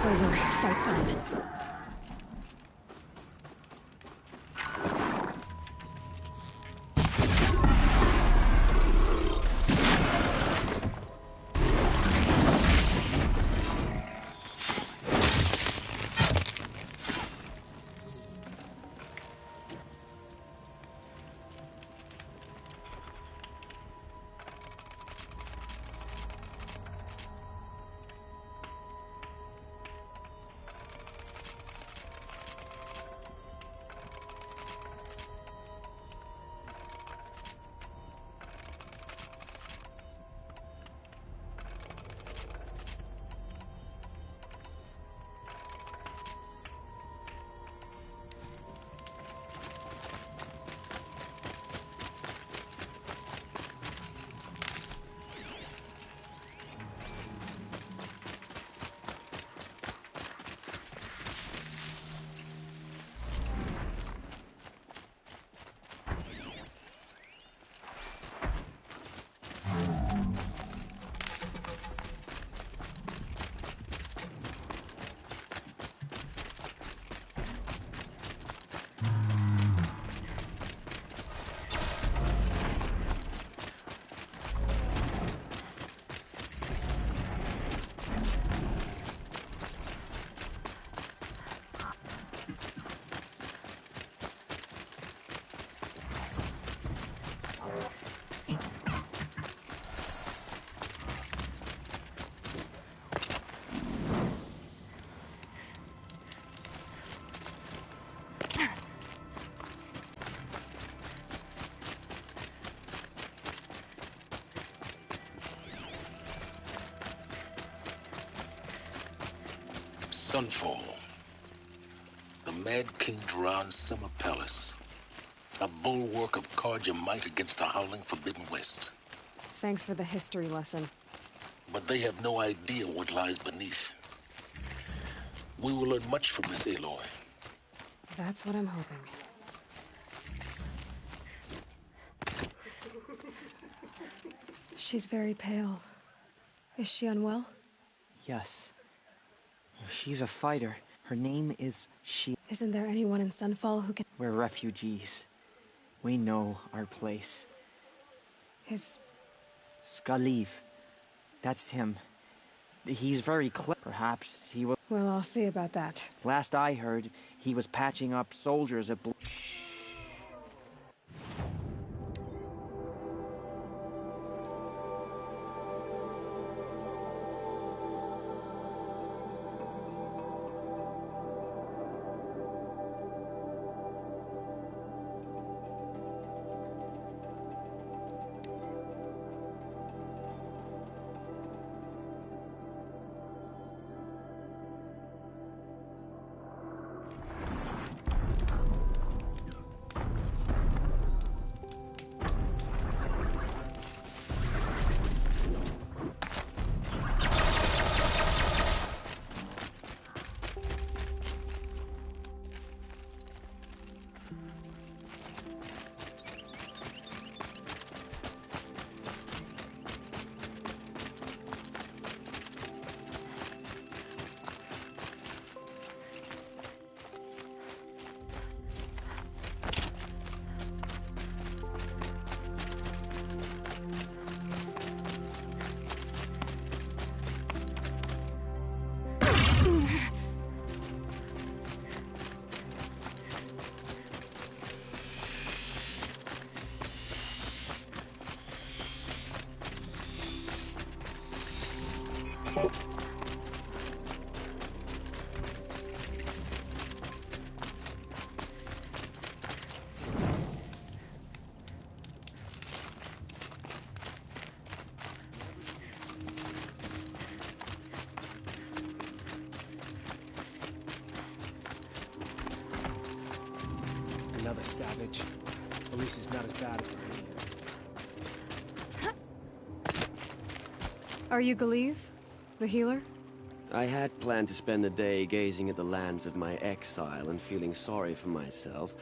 It's over. Fight's on. Sunfall. The Mad King Jiran's summer palace. A bulwark of Carja might against the howling Forbidden West. Thanks for the history lesson. But they have no idea what lies beneath. We will learn much from this Aloy. That's what I'm hoping. She's very pale. Is she unwell? Yes. She's a fighter. Her name is She. Isn't there anyone in Sunfall who can... We're refugees. We know our place. Is... Skaliv. That's him. He's very clever. Perhaps he will... Well, I'll see about that. Last I heard, he was patching up soldiers at... Another savage. At least he's not as bad as her. Are you Galiv? The healer? I had planned to spend the day gazing at the lands of my exile and feeling sorry for myself.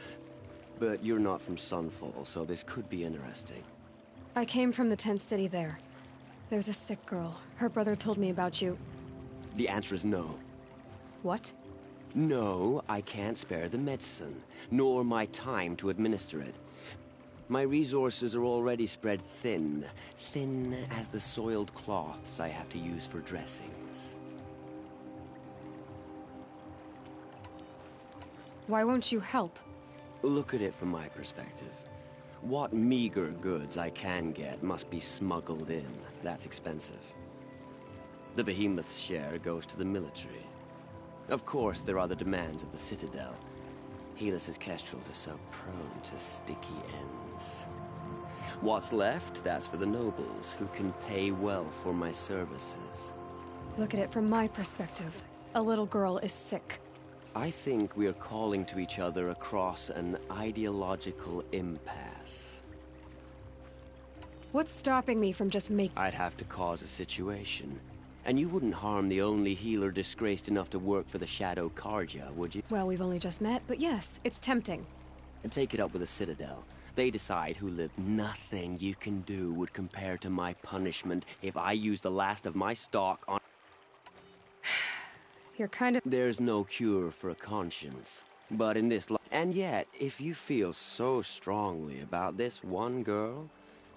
But you're not from Sunfall, so this could be interesting. I came from the tent city there. There's a sick girl. Her brother told me about you. The answer is no. What? No, I can't spare the medicine, nor my time to administer it. My resources are already spread thin, thin as the soiled cloths I have to use for dressings. Why won't you help? Look at it from my perspective. What meager goods I can get must be smuggled in. That's expensive. The Behemoth's share goes to the military. Of course, there are the demands of the Citadel. Helis's kestrels are so prone to sticky ends. What's left, that's for the nobles, who can pay well for my services. Look at it from my perspective. A little girl is sick. I think we are calling to each other across an ideological impasse. What's stopping me from just making... I'd have to cause a situation. And you wouldn't harm the only healer disgraced enough to work for the Shadow Carja, would you? Well, we've only just met, but yes, it's tempting. And take it up with the Citadel. They decide who live. Nothing you can do would compare to my punishment if I use the last of my stock on... You're kind of... There's no cure for a conscience. But in this and yet, if you feel so strongly about this one girl...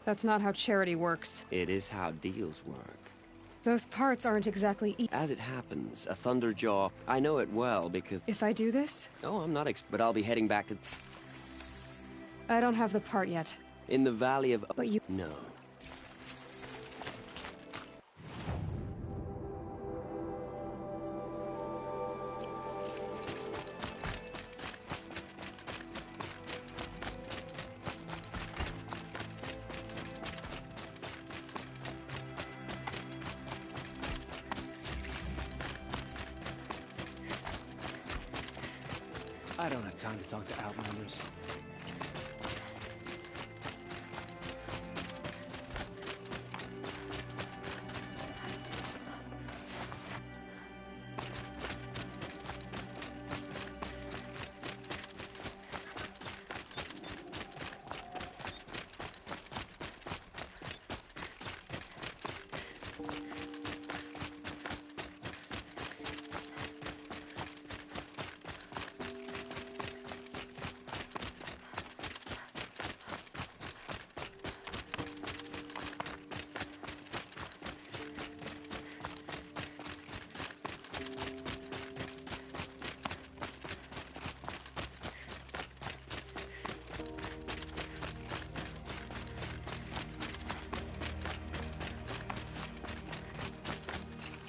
That's not how charity works. It is how deals work. Those parts aren't exactly... As it happens, a Thunderjaw... I know it well because... If I do this? Oh, I'm not but I'll be heading back to... I don't have the part yet. In the Valley of... But you... No. I don't have time to talk to Outlanders.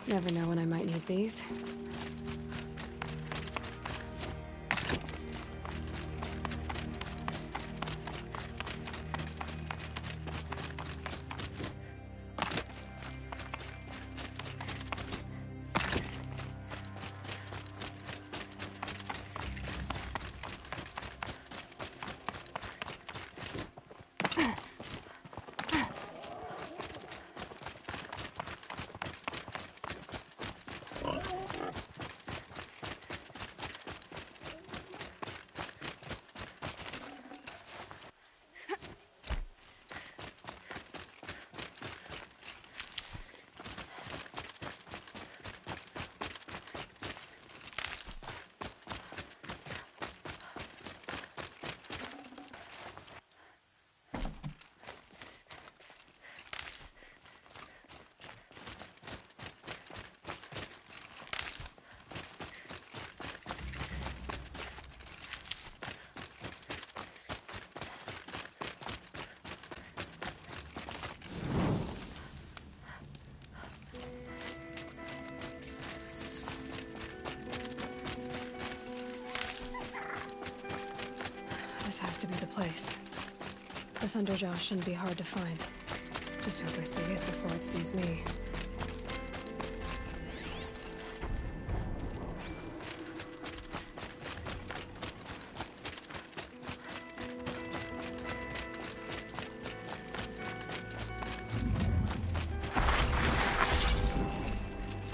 Never know when I might need these. This has to be the place. The Thunderjaw shouldn't be hard to find. Just hope I see it before it sees me.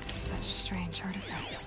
Such strange artifacts.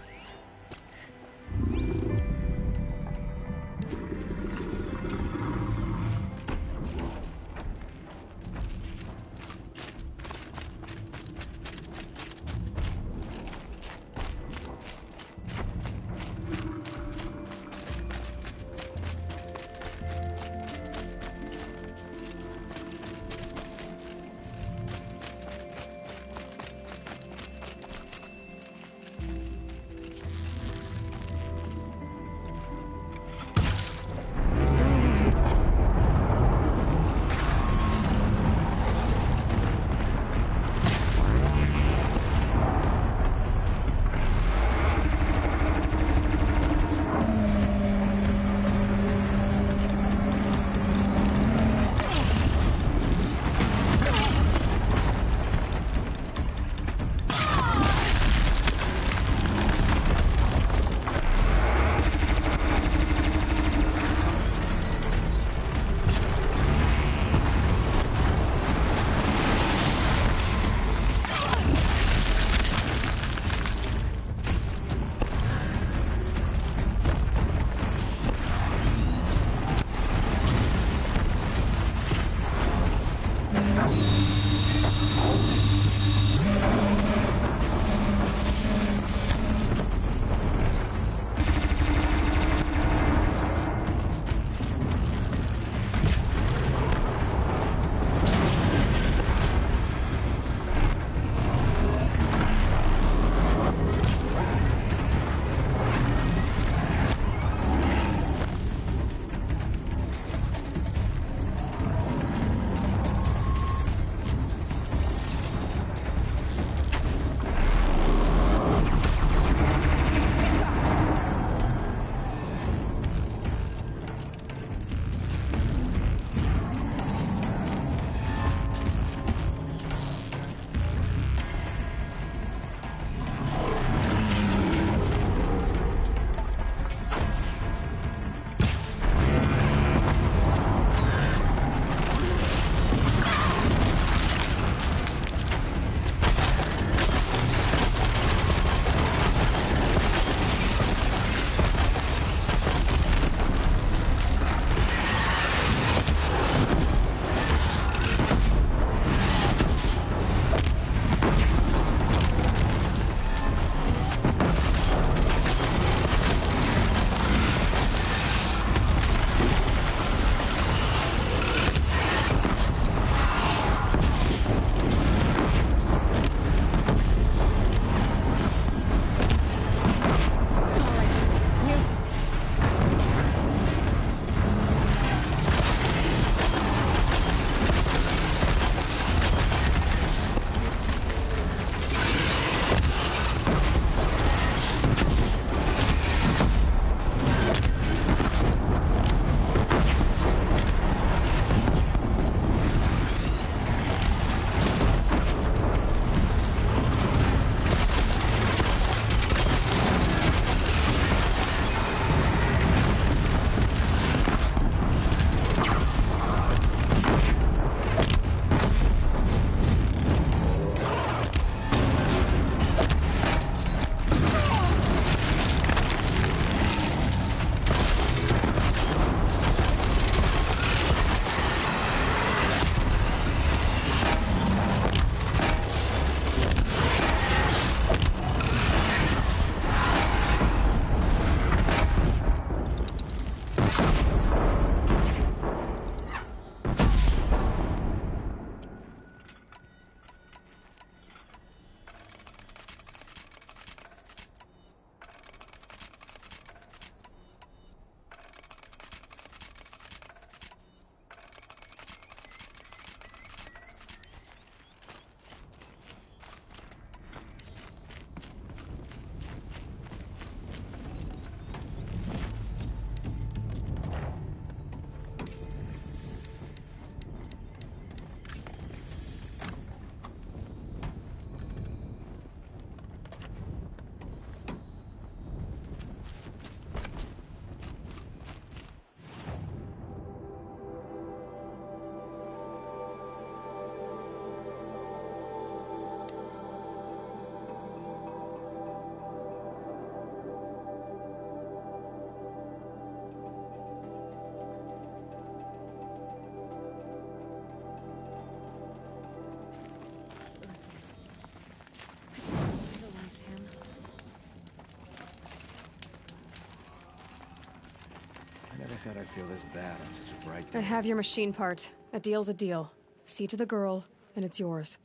Never thought I'd feel this bad on such a bright day. I have your machine part. A deal's a deal. See to the girl, and it's yours.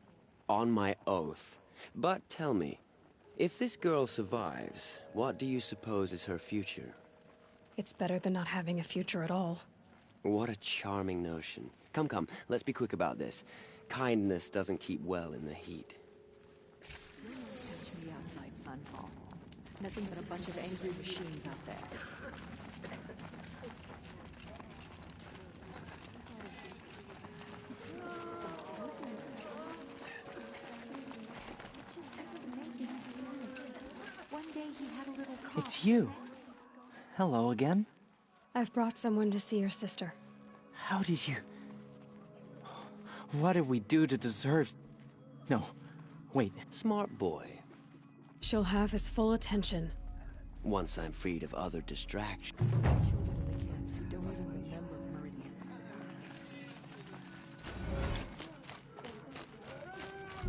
On my oath. But tell me, if this girl survives, what do you suppose is her future? It's better than not having a future at all. What a charming notion. Come, come, let's be quick about this. Kindness doesn't keep well in the heat. Catch me outside Sunfall. Nothing but a bunch of angry machines out there. One day he had a little cough. It's you. Hello again. I've brought someone to see your sister. How did you... What did we do to deserve... No, wait. Smart boy. She'll have his full attention. Once I'm freed of other distractions. Who don't even remember Meridian.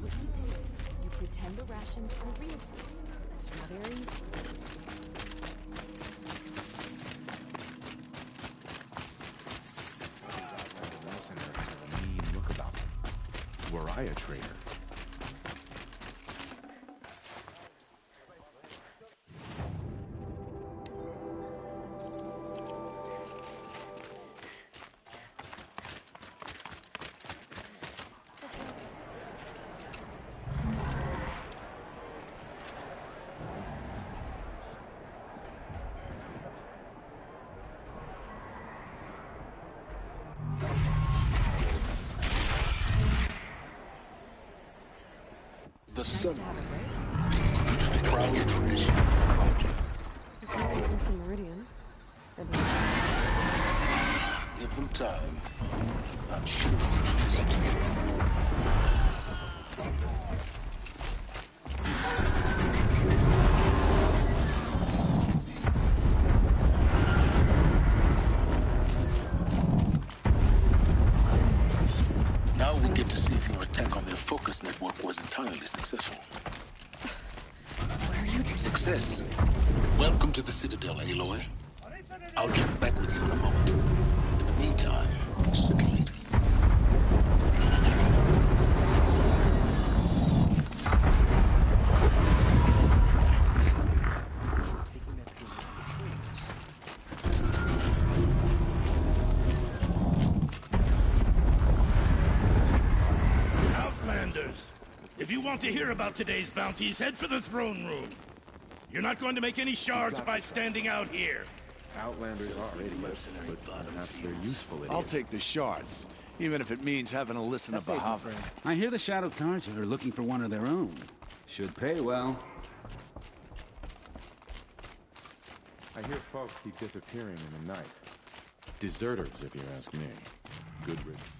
What you do, you pretend the rations are real food. Strawberries. Listeners have a mean look about them. Were I a traitor? The sun. Proud tradition of the culture. It's not weakness in Meridian. At least. Give them time. I'm sure they'll listen to you. Now we get to see if your attack on their focus network was entirely successful. Where are you? Success. Welcome to the Citadel, Aloy. I'll check back with you in a moment. In the meantime, circulate. Outlanders! If you want to hear about today's bounties, head for the throne room. You're not going to make any shards by standing out here. Outlanders are idiots, but perhaps they're useful idiots. I'll take the shards, even if it means having to listen to Bahavas. I hear the Shadow Cards are looking for one of their own. Should pay well. I hear folks keep disappearing in the night. Deserters, if you ask me. Good riddance.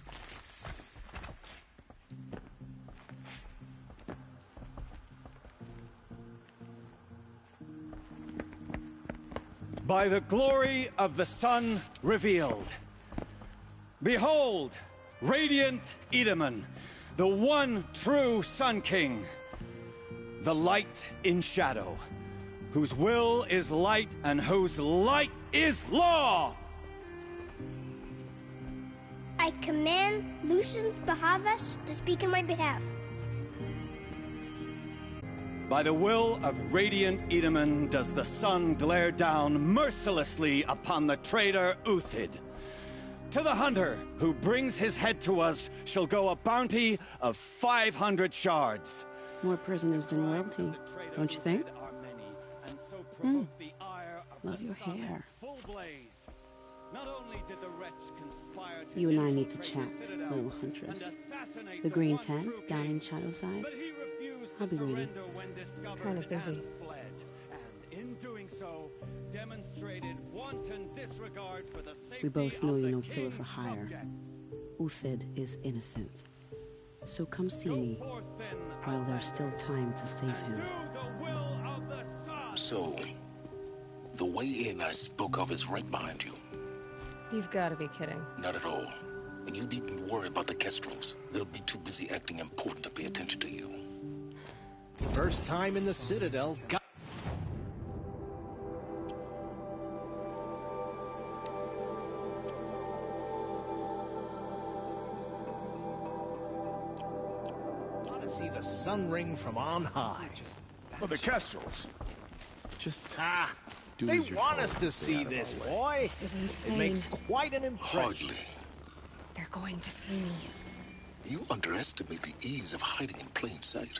By the glory of the sun revealed. Behold, radiant Edaman, the one true Sun King, the light in shadow, whose will is light and whose light is law! I command Lucius Bahavas to speak in my behalf. By the will of radiant Edaman does the sun glare down mercilessly upon the traitor Uthid. To the hunter who brings his head to us shall go a bounty of 500 shards. More prisoners than royalty, don't you think? Love your hair. You and I need to chat, little huntress. The green tent down in Shadowside. I'll be waiting. Kind of busy. We both know you're no killer for hire. Uthid is innocent. So come see me while there's still time to save him. So, the way in I spoke of is right behind you. You've got to be kidding. Not at all. And you needn't worry about the Kestrels. They'll be too busy acting important to pay attention to you. First time in the Citadel. see the sun ring from on high. Well, the Kestrels. Just They as you're want told. us to Stay see out of this, our way. boy. This is insane. It makes quite an impression. Hardly. They're going to see me. You underestimate the ease of hiding in plain sight.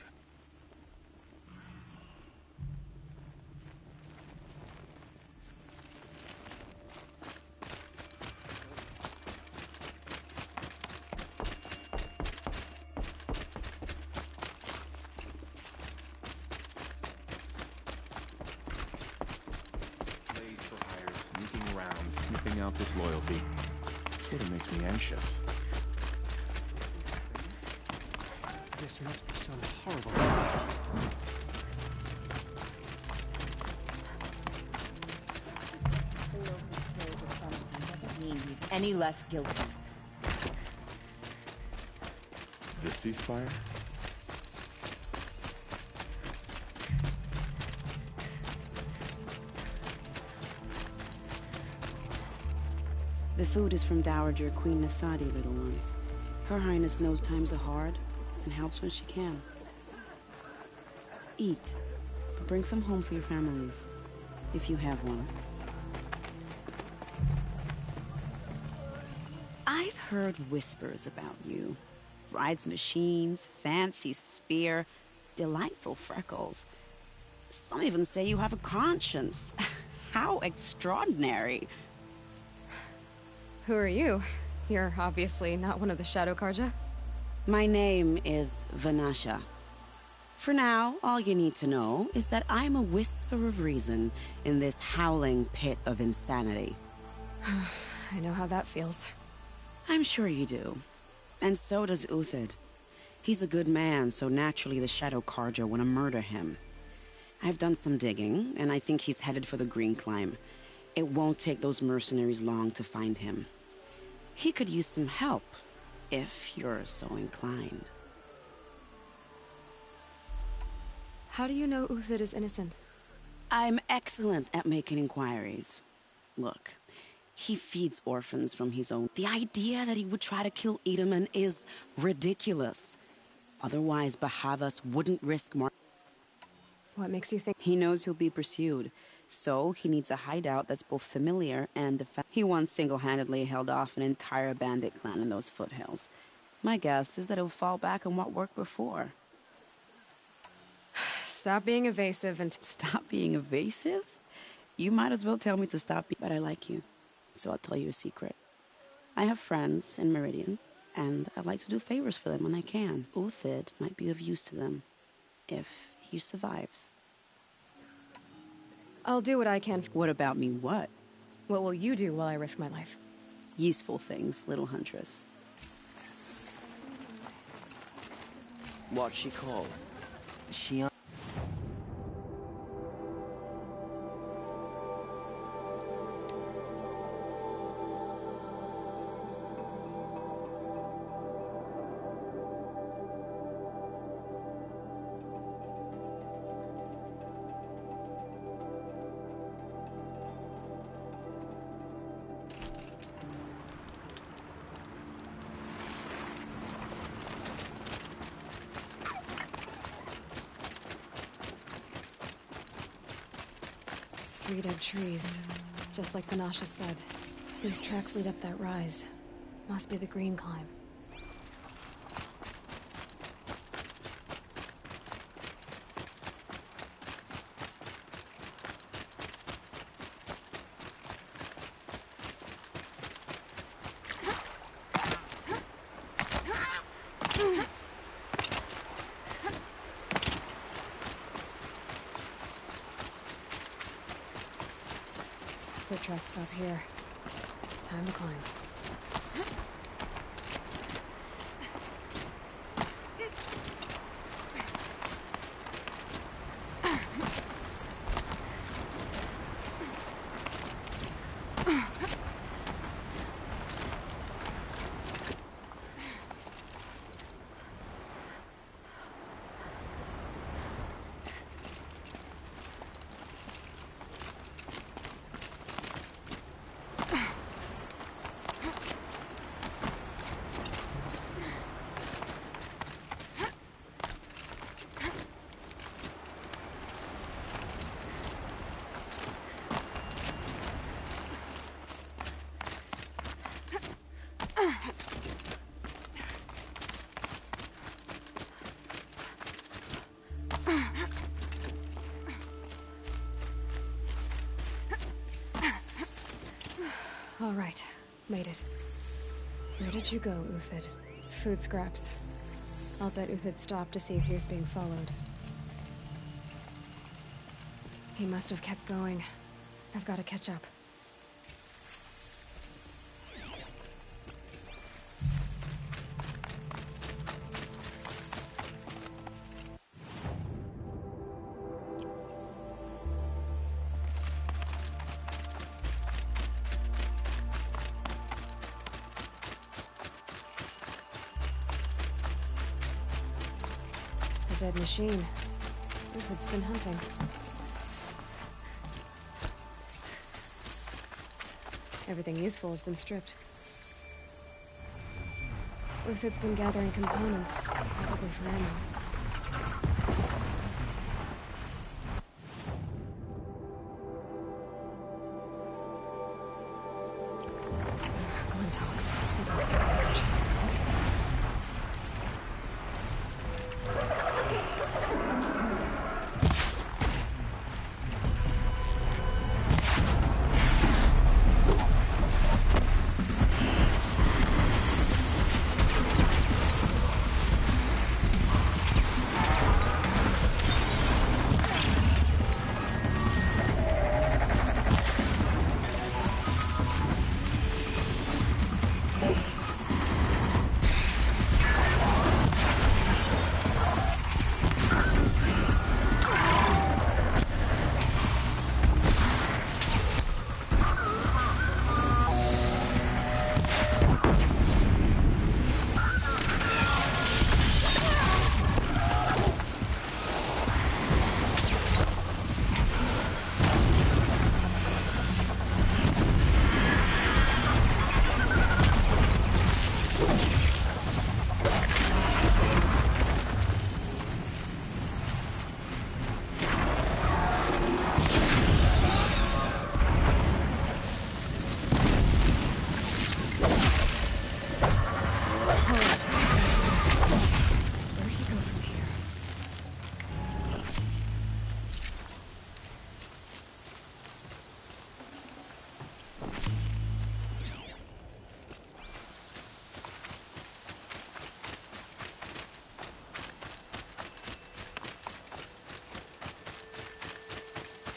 Plays for hire, sneaking around, sniffing out disloyalty. Sort of makes me anxious. This must be some horrible. Doesn't mean he's any less guilty. The ceasefire? The food is from Dowager Queen Nasadi, little ones. Her Highness knows times are hard and helps when she can. Eat, but bring some home for your families, if you have one. I've heard whispers about you. Rides machines, fancy spear, delightful freckles. Some even say you have a conscience. How extraordinary. Who are you? You're obviously not one of the Shadow Karja. My name is Vanasha. For now, all you need to know is that I'm a whisper of reason in this howling pit of insanity. I know how that feels. I'm sure you do. And so does Uthid. He's a good man, so naturally the Shadow Karja want to murder him. I've done some digging, and I think he's headed for the Green Climb. It won't take those mercenaries long to find him. He could use some help, if you're so inclined. How do you know Uthid is innocent? I'm excellent at making inquiries. Look, he feeds orphans from his own. The idea that he would try to kill Edaman is ridiculous. Otherwise, Bahavas wouldn't risk more. What makes you think? He knows he'll be pursued, so he needs a hideout that's both familiar and effective. He once single-handedly held off an entire bandit clan in those foothills. My guess is that he'll fall back on what worked before. Stop being evasive and... Stop being evasive? You might as well tell me to stop being... But I like you, so I'll tell you a secret. I have friends in Meridian, and I like to do favors for them when I can. Uthid might be of use to them, if he survives. I'll do what I can. What about me, what? What will you do while I risk my life? Useful things, little huntress. What's she called? She... Three dead trees. Just like Vanasha said. These tracks lead up that rise. Must be the Green Climb. Foot tracks stop here. Time to climb. All right. Made it. Where did you go, Uthid? Food scraps. I'll bet Uthid stopped to see if he was being followed. He must have kept going. I've got to catch up. A dead machine. Uthid's been hunting. Everything useful has been stripped. Uthid's been gathering components, probably for ammo. Glintox. Taking to salvage.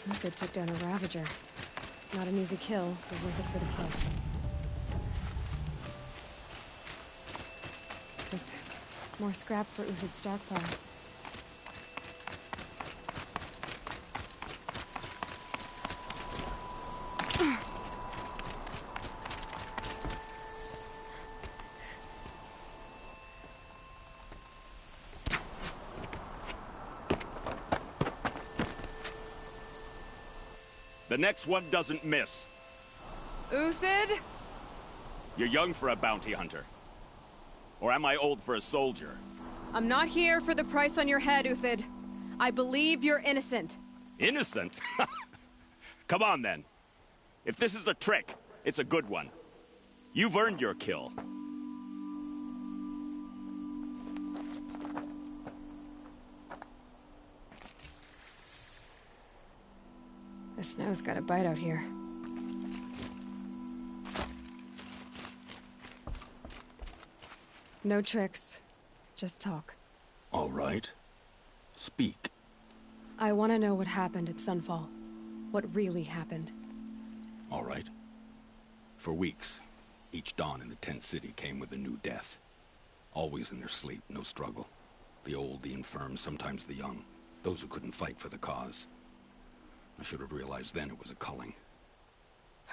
Uthid took down a Ravager. Not an easy kill, but worth it for the price. There's more scrap for Uthid's stockpile. The next one doesn't miss. Uthid? You're young for a bounty hunter. Or am I old for a soldier? I'm not here for the price on your head, Uthid. I believe you're innocent. Innocent? Come on, then. If this is a trick, it's a good one. You've earned your kill. The snow's got a bite out here. No tricks. Just talk. All right. Speak. I want to know what happened at Sunfall. What really happened. All right. For weeks, each dawn in the tent city came with a new death. Always in their sleep, no struggle. The old, the infirm, sometimes the young. Those who couldn't fight for the cause. I should have realized then it was a culling.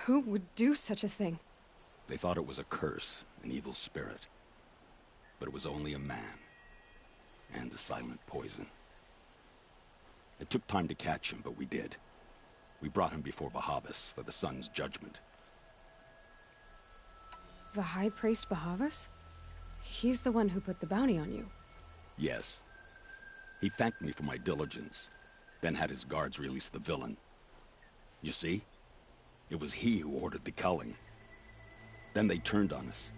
Who would do such a thing? They thought it was a curse, an evil spirit. But it was only a man. And a silent poison. It took time to catch him, but we did. We brought him before Bahavas for the sun's judgment. The High Priest Bahavas? He's the one who put the bounty on you. Yes. He thanked me for my diligence, then had his guards release the villain. You see? It was he who ordered the culling. Then they turned on us.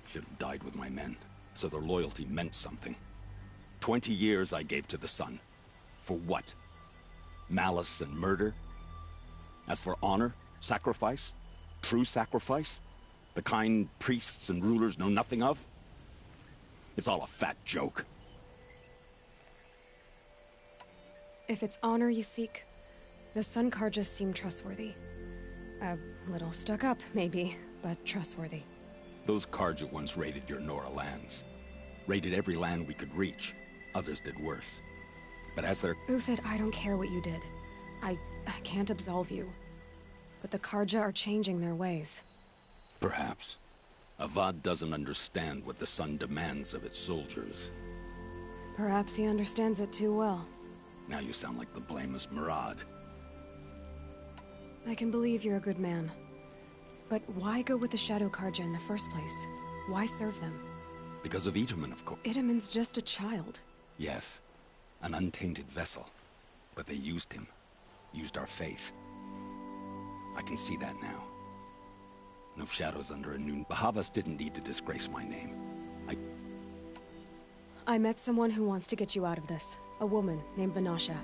Should have died with my men, so their loyalty meant something. 20 years I gave to the sun. For what? Malice and murder? As for honor, sacrifice? true sacrifice? The kind priests and rulers know nothing of? It's all a fat joke. If it's honor you seek, the Sun Carjas seem trustworthy. A little stuck up, maybe, but trustworthy. Those Carja once raided your Nora lands. Raided every land we could reach. Others did worse. But as their... Uthid, I don't care what you did. I can't absolve you. But the Carja are changing their ways. Perhaps. Avad doesn't understand what the Sun demands of its soldiers. Perhaps he understands it too well. Now you sound like the blameless Murad. I can believe you're a good man. But why go with the Shadow Carja in the first place? Why serve them? Because of Itamen, of course. Itamen's just a child. Yes. An untainted vessel. But they used him. Used our faith. I can see that now. No shadows under a noon. Bahavas didn't need to disgrace my name. I met someone who wants to get you out of this. A woman named Vanasha.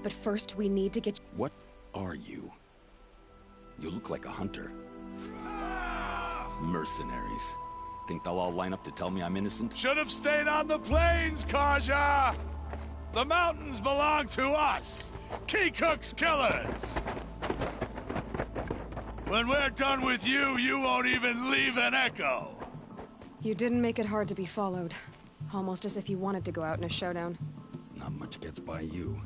But first we need to get... What are you? You look like a hunter. Mercenaries. Think they'll all line up to tell me I'm innocent? Should have stayed on the plains, Carja! The mountains belong to us! Kikuk's killers! When we're done with you, you won't even leave an echo! You didn't make it hard to be followed. Almost as if you wanted to go out in a showdown. Not much gets by you.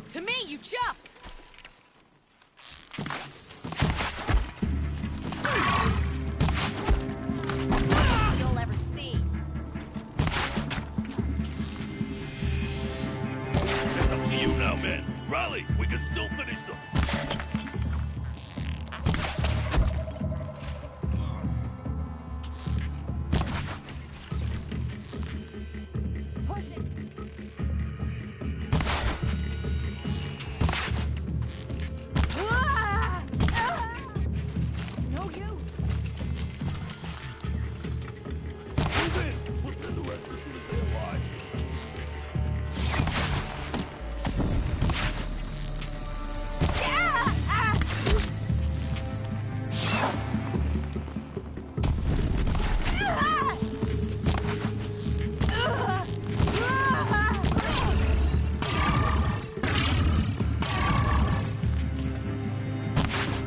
To me, you chuffs! You'll ever see. It's up to you now, men. Rally, we can still finish them.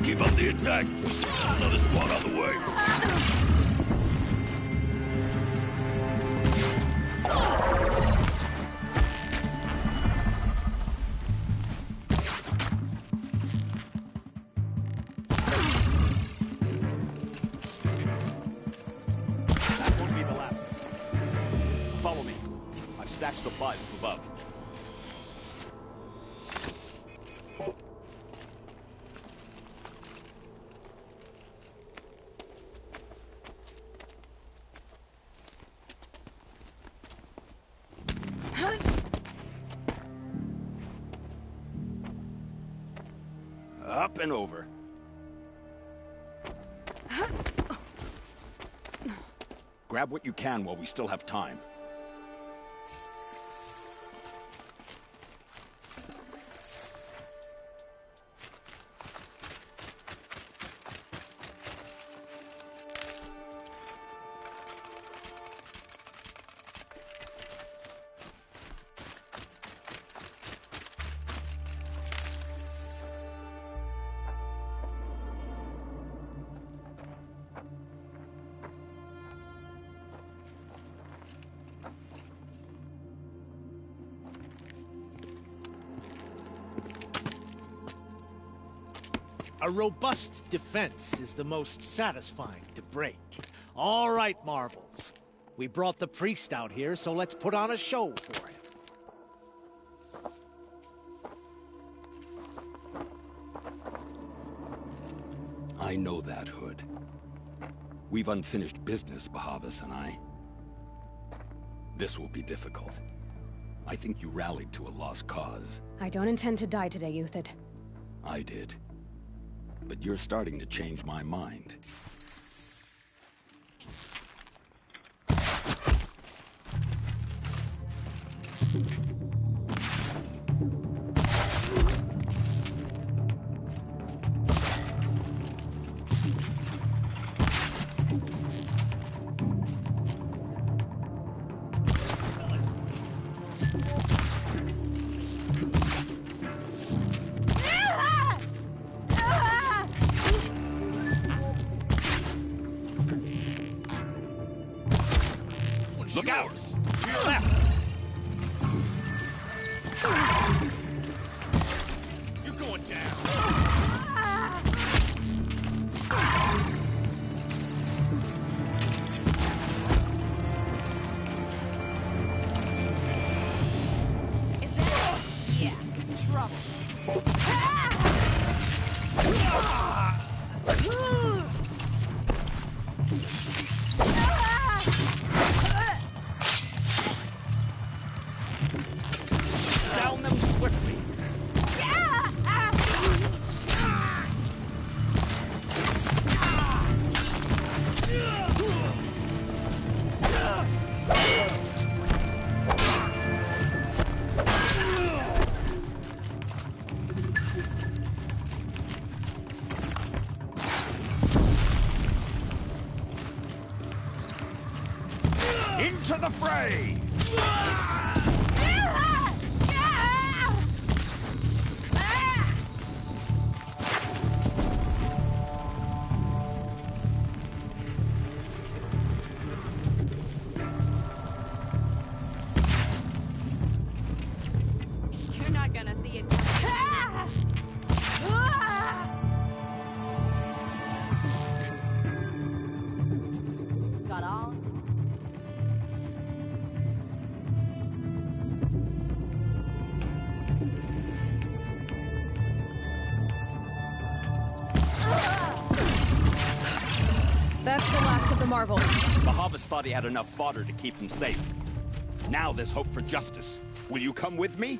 Keep up the attack. We still got another squad on the way. That won't be the last. Follow me. I've stashed supplies up above. Up and over. Grab what you can while we still have time. A robust defense is the most satisfying to break. All right, Marvels. We brought the priest out here, so let's put on a show for him. I know that, Hood. We've unfinished business, Bahavas and I. This will be difficult. I think you rallied to a lost cause. I don't intend to die today, Uthid. I did. But you're starting to change my mind. Look out! yours. To your left! You're going down. Yeah, trouble. Down them swiftly! Into the fray! You're not gonna see it. Got all? That's the last of the marvels. Bahavas thought he had enough fodder to keep him safe. Now there's hope for justice. Will you come with me?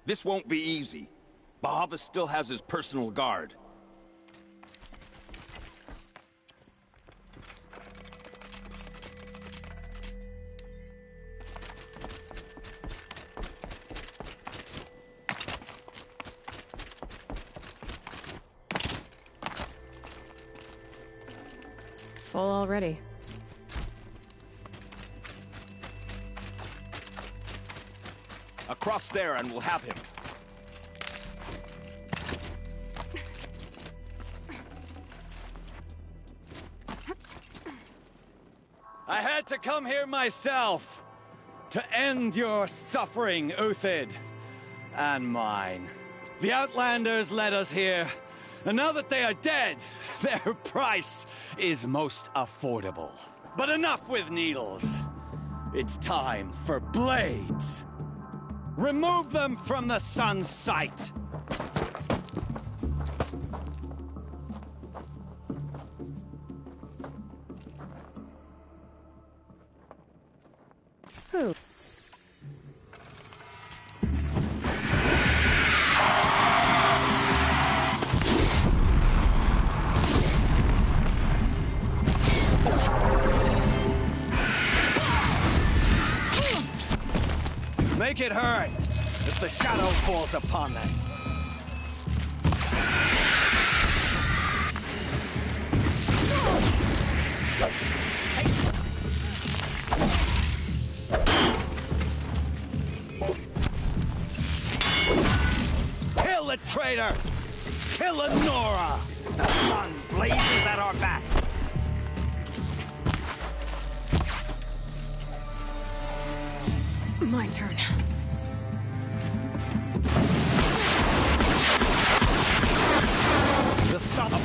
This won't be easy. Bahavas still has his personal guard. Full already. Across there and we'll have him. I had to come here myself to end your suffering, Uthid, and mine. The Outlanders led us here, and now that they are dead, their price is most affordable. But enough with needles. It's time for blades. Remove them from the sun's sight. Who? Make it hurt if the shadow falls upon them. Kill the traitor! Kill Nora! The sun blazes at our backs. My turn. The son of...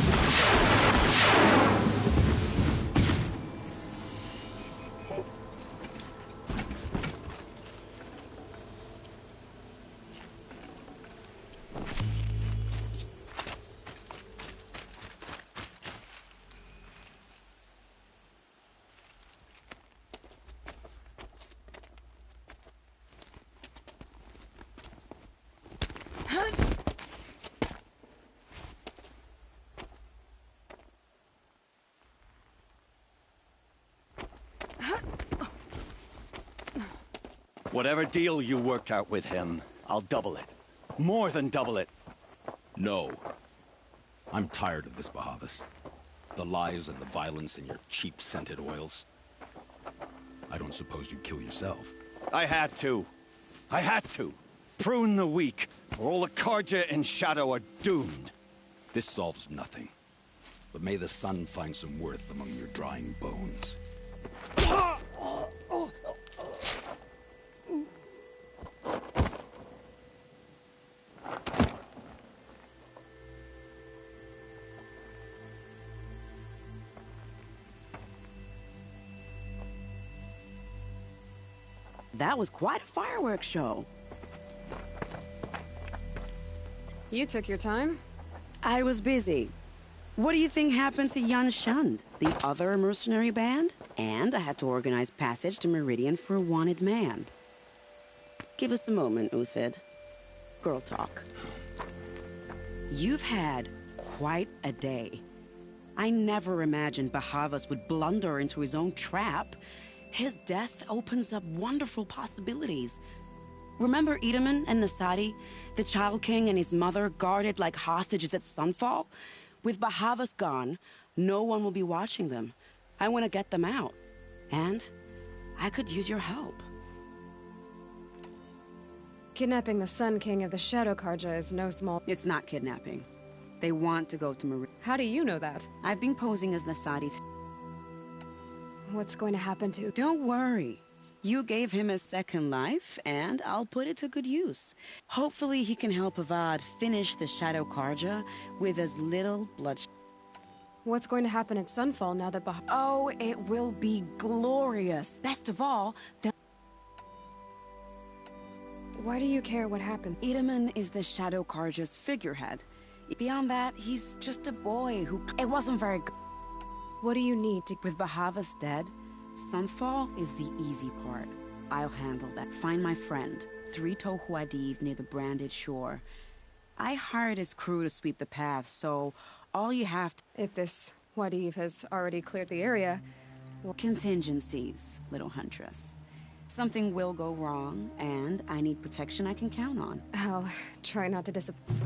Whatever deal you worked out with him, I'll double it. More than double it. No. I'm tired of this, Bahavas. The lies and the violence and your cheap scented oils. I don't suppose you'd kill yourself. I had to. I had to. Prune the weak, or all the Carja and Shadow are doomed. This solves nothing. But may the sun find some worth among your drying bones. That was quite a fireworks show. You took your time. I was busy. What do you think happened to Yan Shund, the other mercenary band? And I had to organize passage to Meridian for a wanted man. Give us a moment, Uthid. Girl talk. You've had quite a day. I never imagined Bahavas would blunder into his own trap. His death opens up wonderful possibilities. Remember Edaman and Nasadi, the Child King and his mother guarded like hostages at Sunfall? With Bahavas gone, no one will be watching them. I want to get them out. And I could use your help. Kidnapping the Sun King of the Shadow Carja is no small... It's not kidnapping. They want to go to Meridian. How do you know that? I've been posing as Nasadi's... What's going to happen to... Don't worry. You gave him a second life, and I'll put it to good use. Hopefully he can help Avad finish the Shadow Carja with as little bloodshed. What's going to happen at Sunfall now that Oh, it will be glorious. Best of all, Why do you care what happened? Edaman is the Shadow Carja's figurehead. Beyond that, he's just a boy who... It wasn't very good. What do you need to... With Bahavas dead, Sunfall is the easy part. I'll handle that. Find my friend, 3 Tohuadiv near the Branded Shore. I hired his crew to sweep the path, so all you have to... If this Wadiv has already cleared the area... Contingencies, little huntress. Something will go wrong, and I need protection I can count on. I'll try not to disappoint...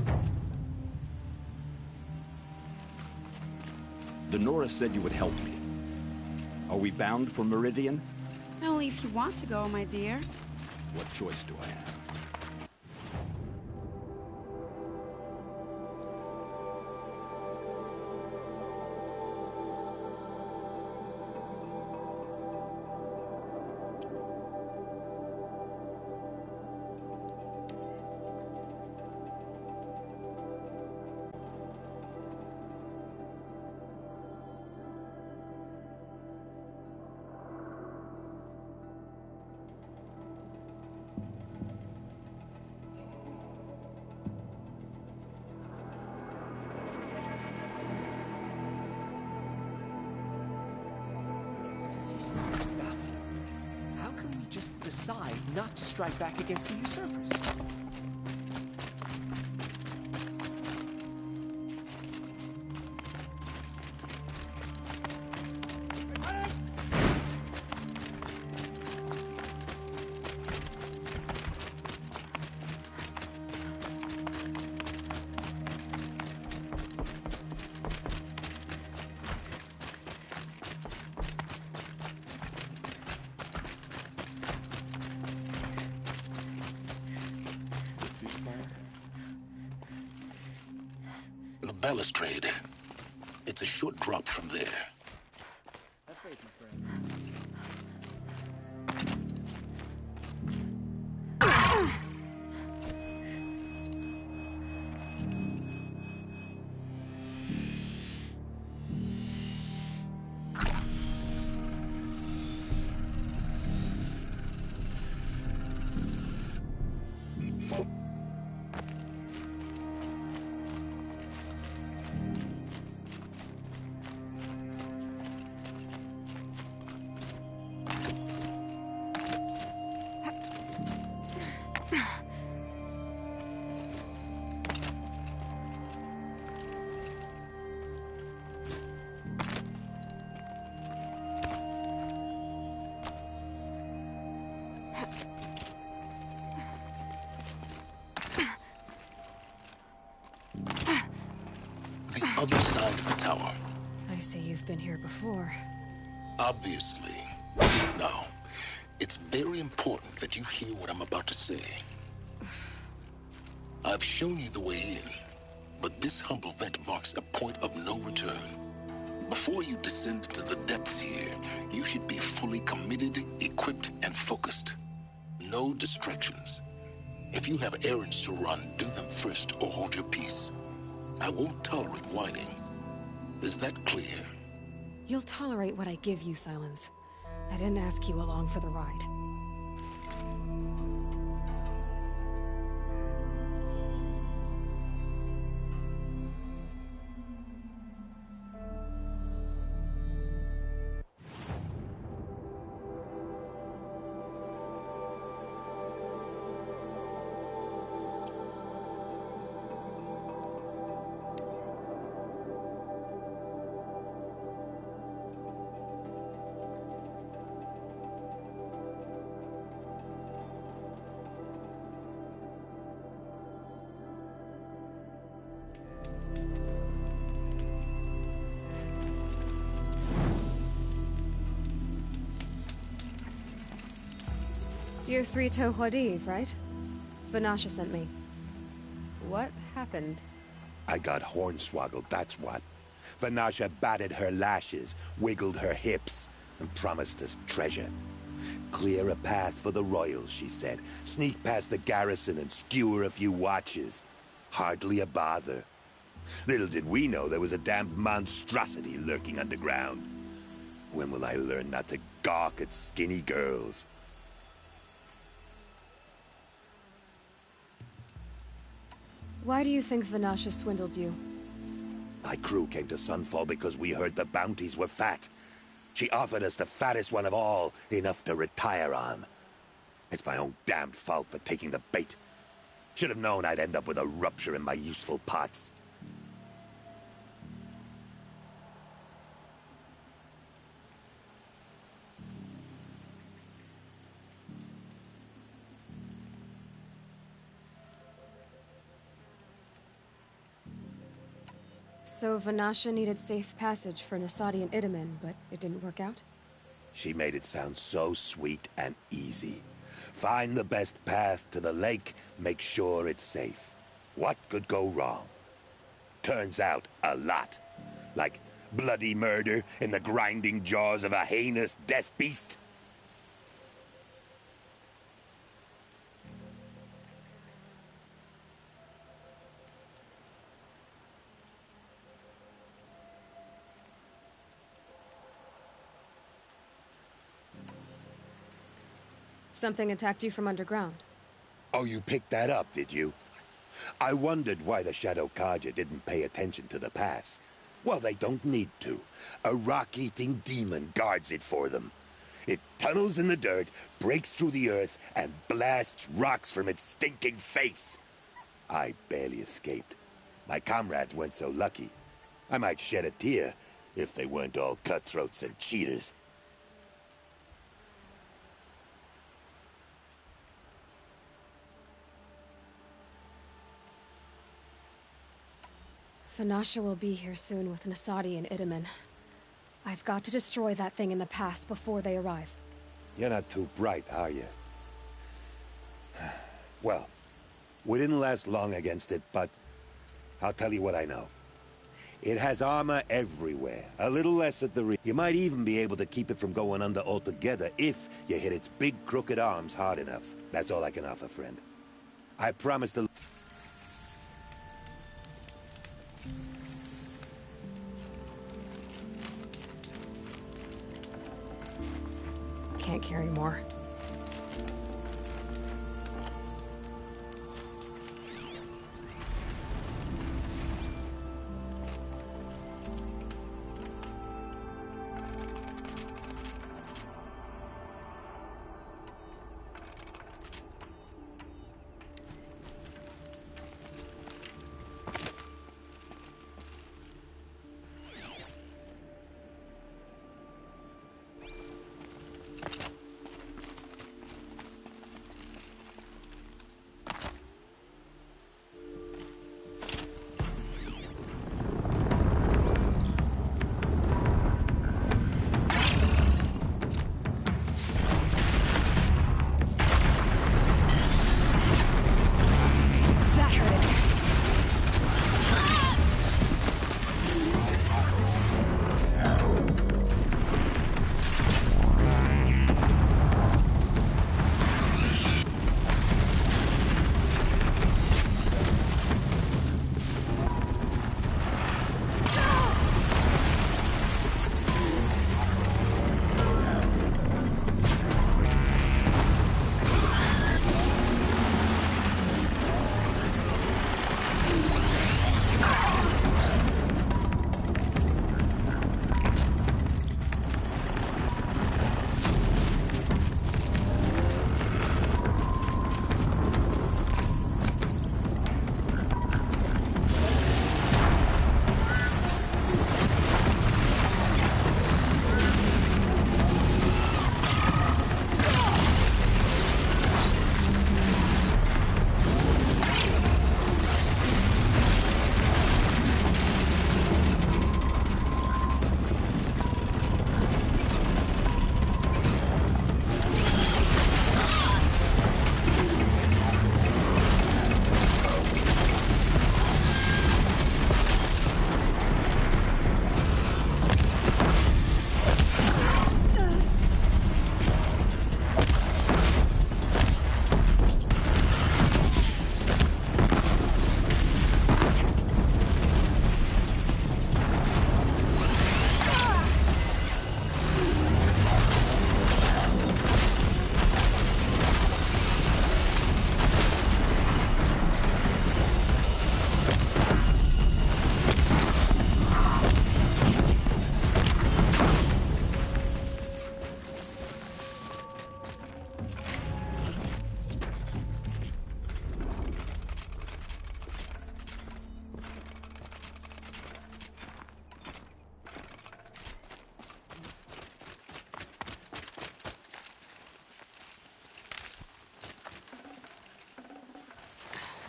The Nora said you would help me. Are we bound for Meridian? Only if you want to go, my dear. What choice do I have? How can we just decide not to strike back against the usurpers? The balustrade. It's a short drop from there. other side of the tower. I see you've been here before. Obviously. Now, it's very important that you hear what I'm about to say. I've shown you the way in, but this humble vent marks a point of no return. Before you descend into the depths here, you should be fully committed, equipped, and focused. No distractions. If you have errands to run, do them first or hold your peace. I won't tolerate whining. Is that clear? You'll tolerate what I give you, Silence. I didn't ask you along for the ride. You're Three-Toe Huadiv, right? Vanasha sent me. What happened? I got hornswoggled, that's what. Vanasha batted her lashes, wiggled her hips, and promised us treasure. Clear a path for the royals, she said. Sneak past the garrison and skewer a few watches. Hardly a bother. Little did we know there was a damned monstrosity lurking underground. When will I learn not to gawk at skinny girls? Why do you think Vanasha swindled you? My crew came to Sunfall because we heard the bounties were fat. She offered us the fattest one of all, enough to retire on. It's my own damned fault for taking the bait. Should have known I'd end up with a rupture in my useful parts. So Vanasha needed safe passage for Nasadi and Itamen, but it didn't work out? She made it sound so sweet and easy. Find the best path to the lake, make sure it's safe. What could go wrong? Turns out, a lot. Like bloody murder in the grinding jaws of a heinous death beast. Something attacked you from underground. Oh, you picked that up, did you? I wondered why the Shadow Carja didn't pay attention to the pass. Well, they don't need to. A rock-eating demon guards it for them. It tunnels in the dirt, breaks through the earth, and blasts rocks from its stinking face. I barely escaped. My comrades weren't so lucky. I might shed a tear if they weren't all cutthroats and cheaters. Vanasha will be here soon with Nasadi and Itamen. I've got to destroy that thing in the pass before they arrive. You're not too bright, are you? Well, we didn't last long against it, but I'll tell you what I know. It has armor everywhere, a little less at the rear. You might even be able to keep it from going under altogether if you hit its big crooked arms hard enough. That's all I can offer, friend. I promise to... Can't carry more.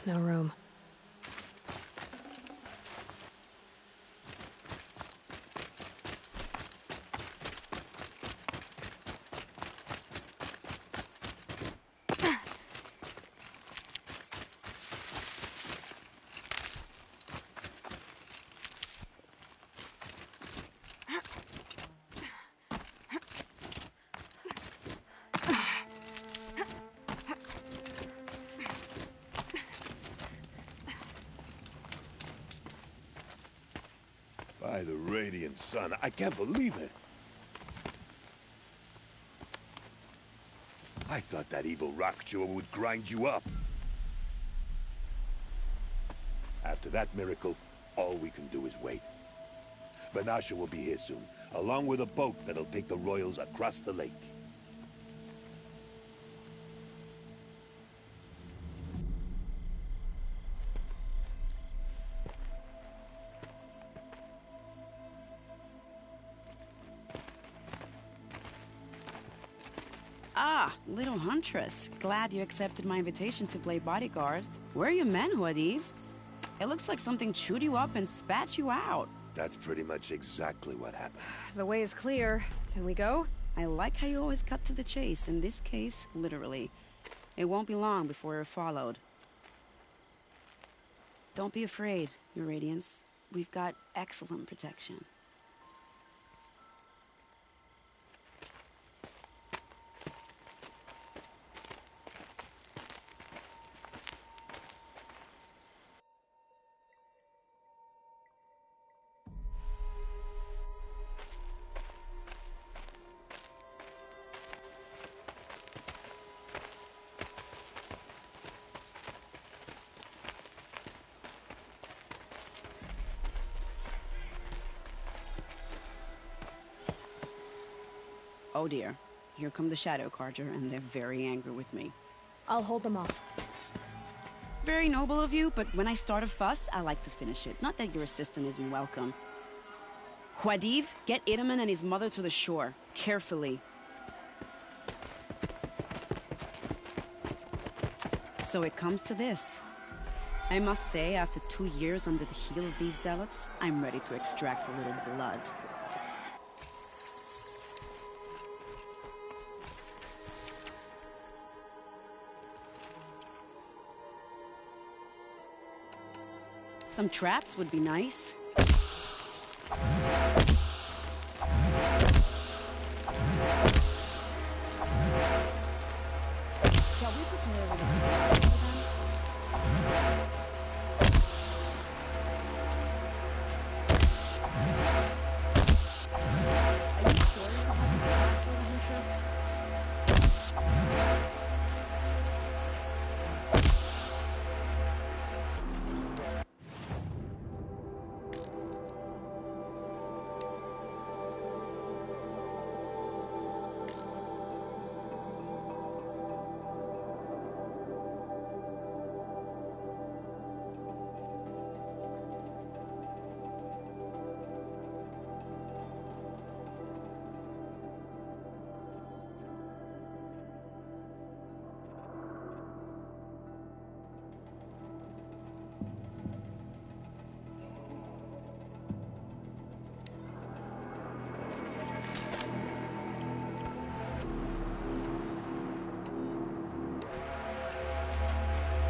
no room. By the Radiant Sun, I can't believe it. I thought that evil rock chewer would grind you up. After that miracle, all we can do is wait. Vanasha will be here soon, along with a boat that'll take the royals across the lake. Ah, little huntress. Glad you accepted my invitation to play bodyguard. Where are your men, Huadiv? It looks like something chewed you up and spat you out. That's pretty much exactly what happened. The way is clear. Can we go? I like how you always cut to the chase. In this case, literally. It won't be long before we're followed. Don't be afraid, Your Radiance. We've got excellent protection. Oh dear, here come the Shadow Carja, and they're very angry with me. I'll hold them off. Very noble of you, but when I start a fuss, I like to finish it. Not that your assistant isn't welcome. Huadiv, get Itaman and his mother to the shore. Carefully. So it comes to this. I must say, after 2 years under the heel of these zealots, I'm ready to extract a little blood. Some traps would be nice. Shall we prepare with a for them? Are you sure you don't have a plan for the Huntress?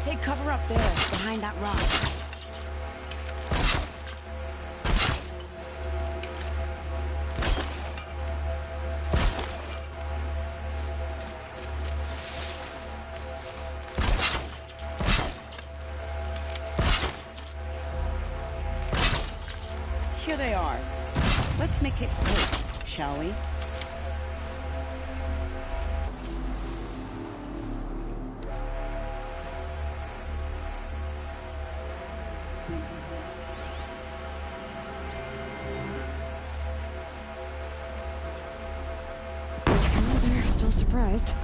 Take cover up there, behind that rock. Here they are. Let's make it quick, shall we? They're still surprised.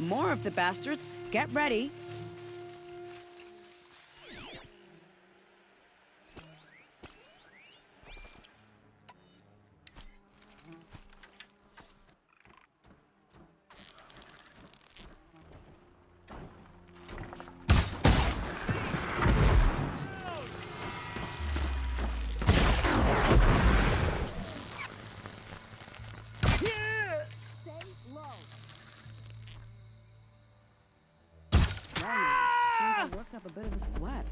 More of the bastards. Get ready. Worked up a bit of a sweat.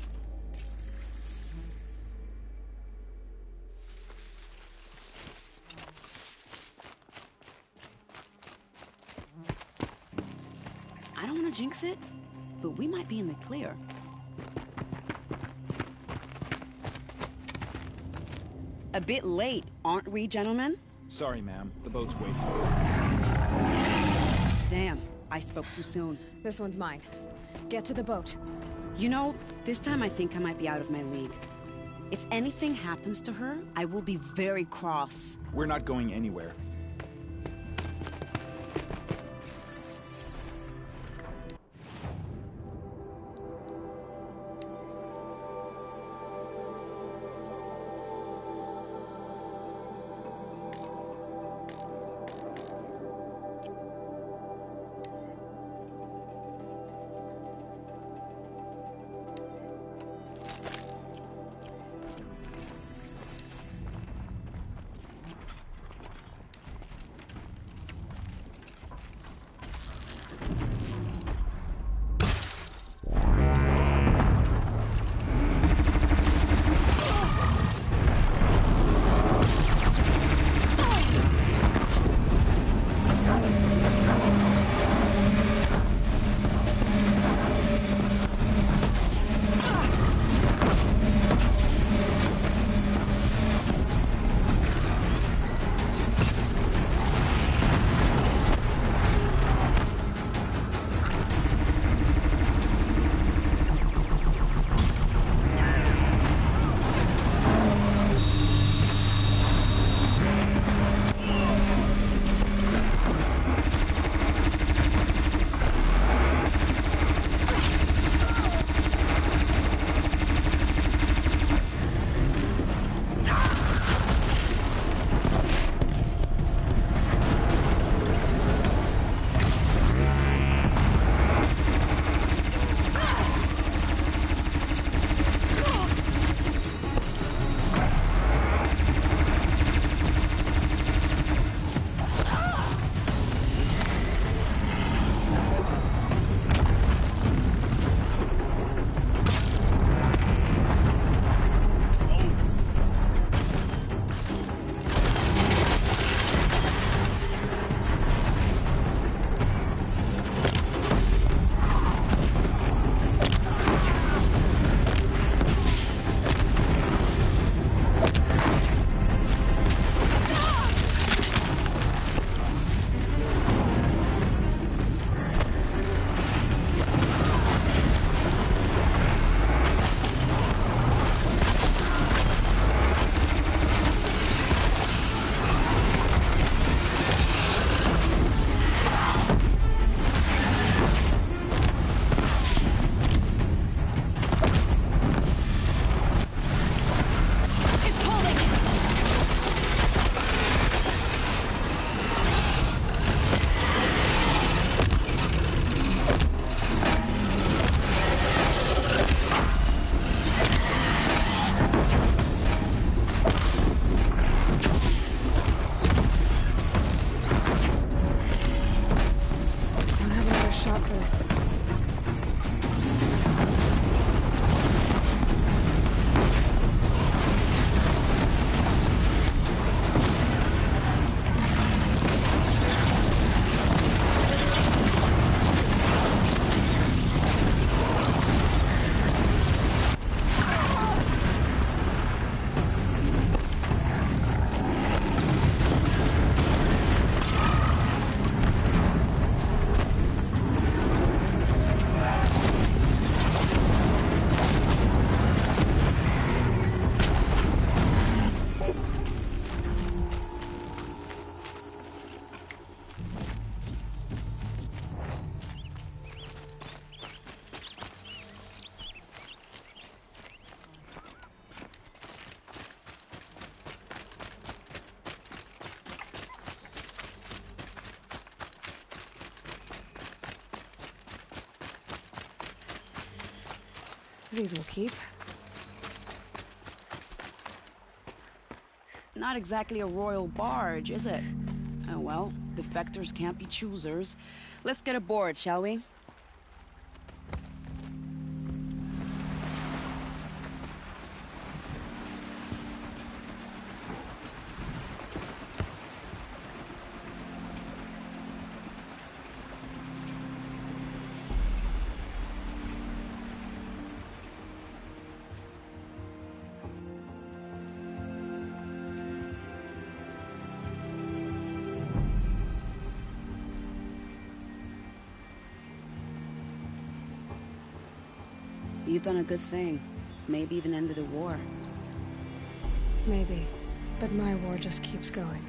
I don't want to jinx it, but we might be in the clear. A bit late, aren't we, gentlemen? Sorry, ma'am. The boat's waiting. Damn, I spoke too soon. This one's mine. Get to the boat. You know, this time I think I might be out of my league. If anything happens to her, I will be very cross. We're not going anywhere. These will keep. Not exactly a royal barge, is it? Oh well, defectors can't be choosers. Let's get aboard, shall we? You've done a good thing. Maybe even ended a war. Maybe. But my war just keeps going.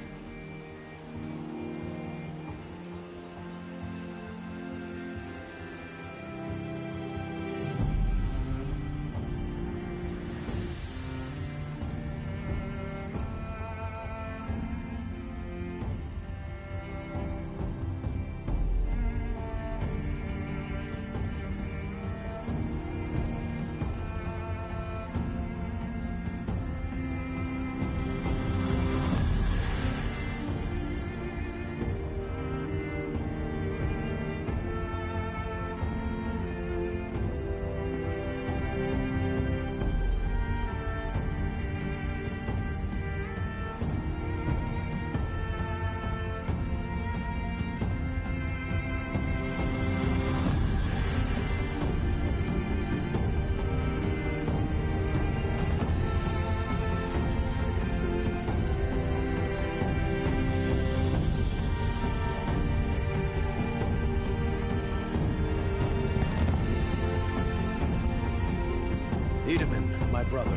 Itamen, my brother,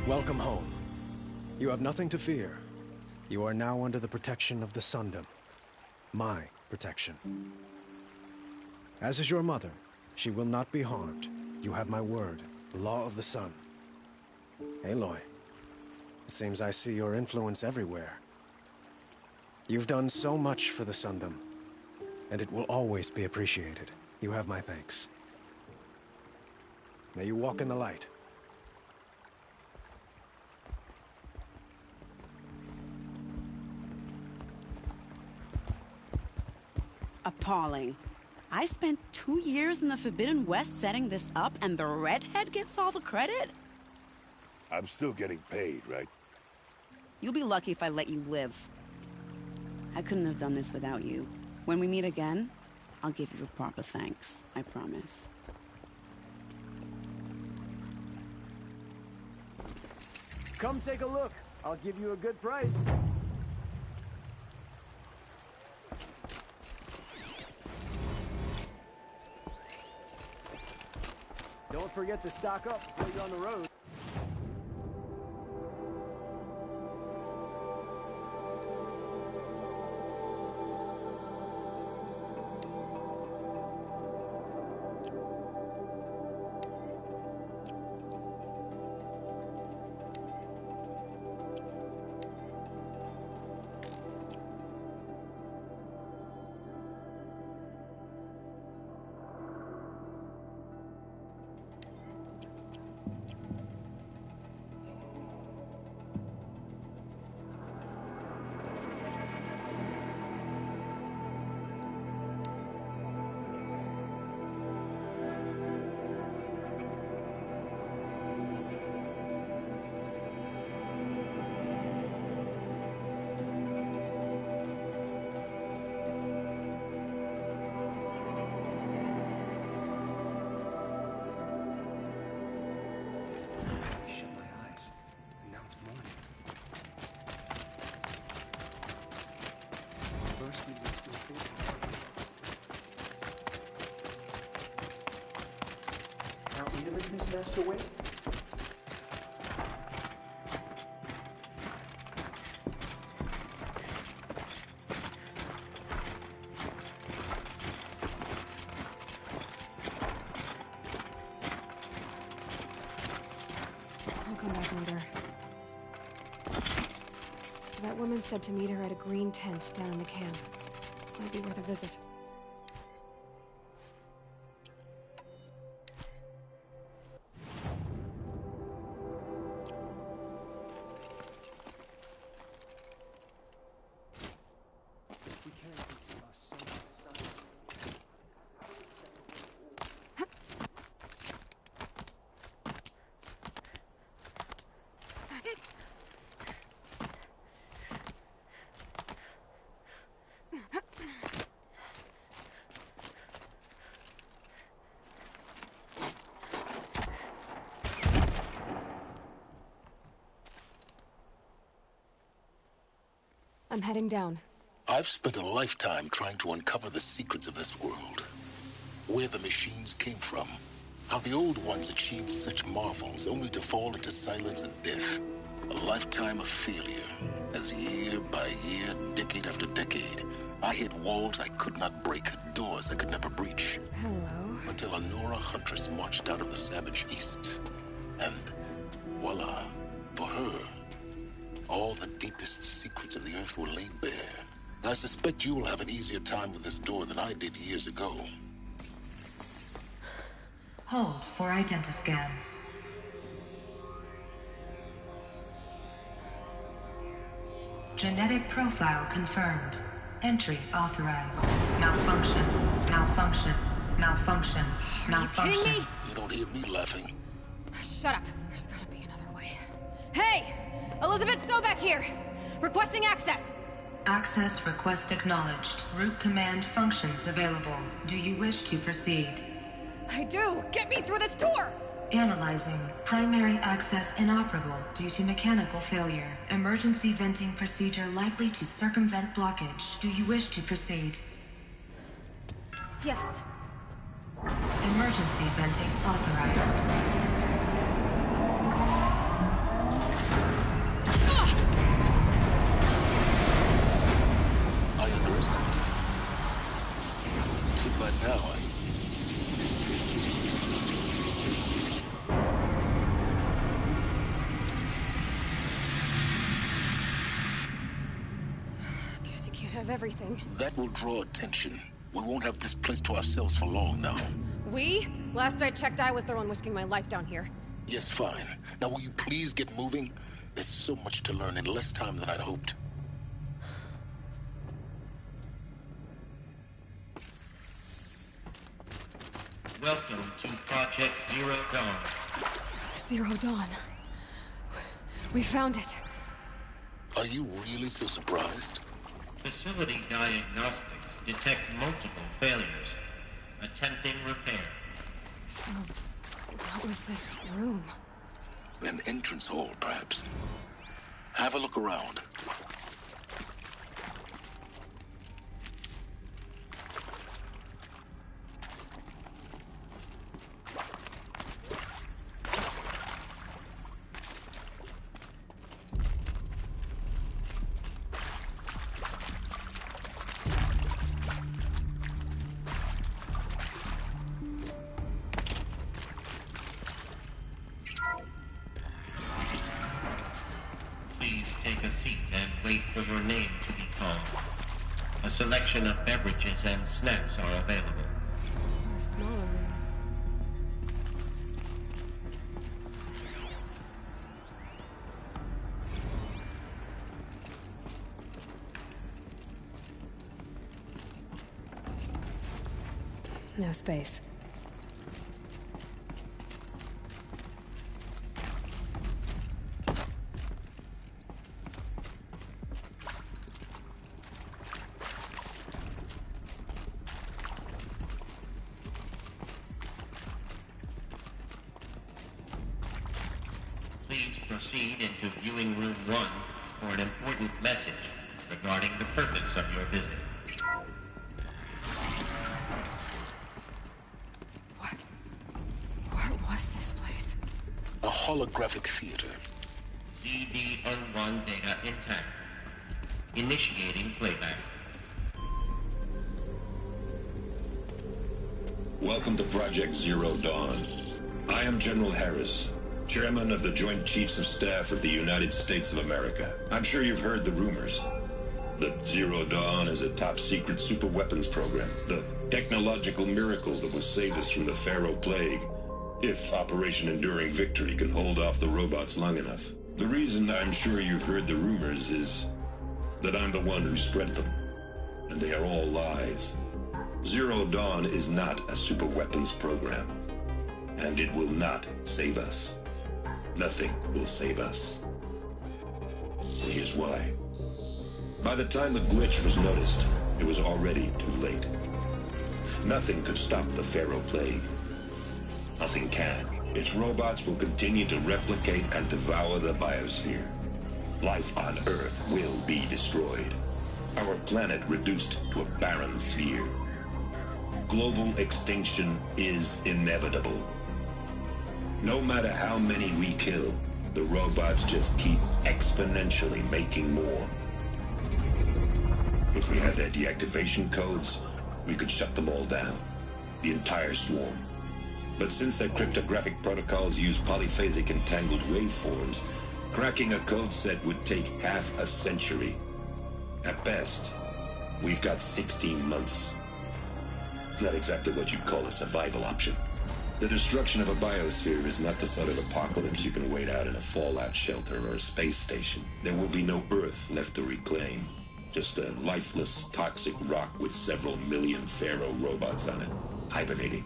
welcome home. You have nothing to fear. You are now under the protection of the Sundom. My protection. As is your mother, she will not be harmed. You have my word, the law of the sun. Aloy, it seems I see your influence everywhere. You've done so much for the Sundom, and it will always be appreciated. You have my thanks. May you walk in the light. Appalling. I spent 2 years in the Forbidden West setting this up, and the redhead gets all the credit? I'm still getting paid, right? You'll be lucky if I let you live. I couldn't have done this without you. When we meet again, I'll give you a proper thanks. I promise. Come take a look. I'll give you a good price. Don't forget to stock up before you're on the road. Away. I'll come back later. That woman said to meet her at a green tent down in the camp. Might be worth a visit. I'm heading down. I've spent a lifetime trying to uncover the secrets of this world. Where the machines came from. How the old ones achieved such marvels only to fall into silence and death. A lifetime of failure. As year by year, decade after decade, I hit walls I could not break, doors I could never breach. Hello. Until a Nora huntress marched out of the savage east. And voila, for her, all the deepest secrets of the earth were laid bare. I suspect you will have an easier time with this door than I did years ago. Hold for identiscan. Genetic profile confirmed. Entry authorized. Malfunction. Malfunction. Malfunction. Malfunction. Are you kidding me? You don't hear me laughing. Shut up. There's gotta be another way. Hey! Elizabeth Sobek here! Requesting access! Access request acknowledged. Root command functions available. Do you wish to proceed? I do! Get me through this door! Analyzing. Primary access inoperable due to mechanical failure. Emergency venting procedure likely to circumvent blockage. Do you wish to proceed? Yes. Emergency venting authorized. I underestimated. So by now, Guess you can't have everything. that will draw attention. We won't have this place to ourselves for long now. We? Last I checked, I was the one risking my life down here. Yes, fine. Now will you please get moving? There's so much to learn in less time than I'd hoped. Welcome to Project Zero Dawn. Zero Dawn. We found it. Are you really so surprised? Facility diagnostics detect multiple failures. Attempting repair. So, what was this room? An entrance hall, perhaps. Have a look around. Please take a seat and wait for your name to be called. A selection of beverages and snacks are available. A smaller room. No space. Please proceed into viewing room 1 for an important message regarding the purpose of your visit. What was this place? A holographic theater. CD-01 data intact. Initiating playback. Welcome to Project Zero Dawn. I am General Harris, Chairman of the Joint Chiefs of Staff of the United States of America. I'm sure you've heard the rumors that Zero Dawn is a top-secret superweapons program, the technological miracle that will save us from the Pharaoh Plague, if Operation Enduring Victory can hold off the robots long enough. The reason I'm sure you've heard the rumors is that I'm the one who spread them, and they are all lies. Zero Dawn is not a superweapons program, and it will not save us. Nothing will save us. And here's why. By the time the glitch was noticed, it was already too late. Nothing could stop the Pharaoh Plague. Nothing can. Its robots will continue to replicate and devour the biosphere. Life on Earth will be destroyed. Our planet reduced to a barren sphere. Global extinction is inevitable. No matter how many we kill, the robots just keep exponentially making more. If we had their deactivation codes, we could shut them all down. The entire swarm. But since their cryptographic protocols use polyphasic entangled waveforms, cracking a code set would take half a century. At best, we've got 16 months. Not exactly what you'd call a survival option. The destruction of a biosphere is not the sort of apocalypse you can wait out in a fallout shelter or a space station. There will be no Earth left to reclaim. Just a lifeless, toxic rock with several million Pharaoh robots on it, hibernating.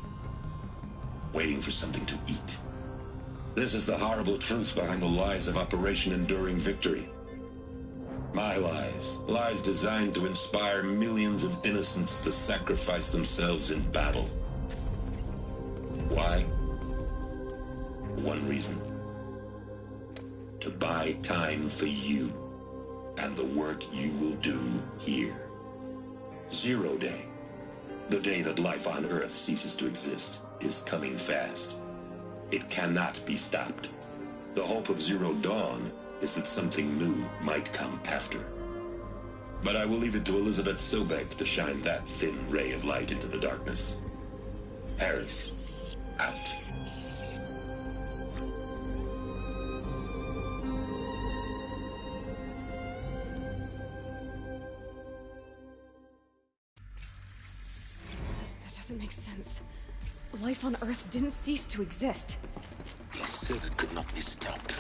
Waiting for something to eat. This is the horrible truth behind the lies of Operation Enduring Victory. My lies. Lies designed to inspire millions of innocents to sacrifice themselves in battle. Why? One reason. To buy time for you and the work you will do here. Zero Day. The day that life on Earth ceases to exist is coming fast. It cannot be stopped. The hope of Zero Dawn is that something new might come after. But I will leave it to Elizabeth Sobek to shine that thin ray of light into the darkness. Harris, out. That doesn't make sense. Life on Earth didn't cease to exist. He said it could not be stopped.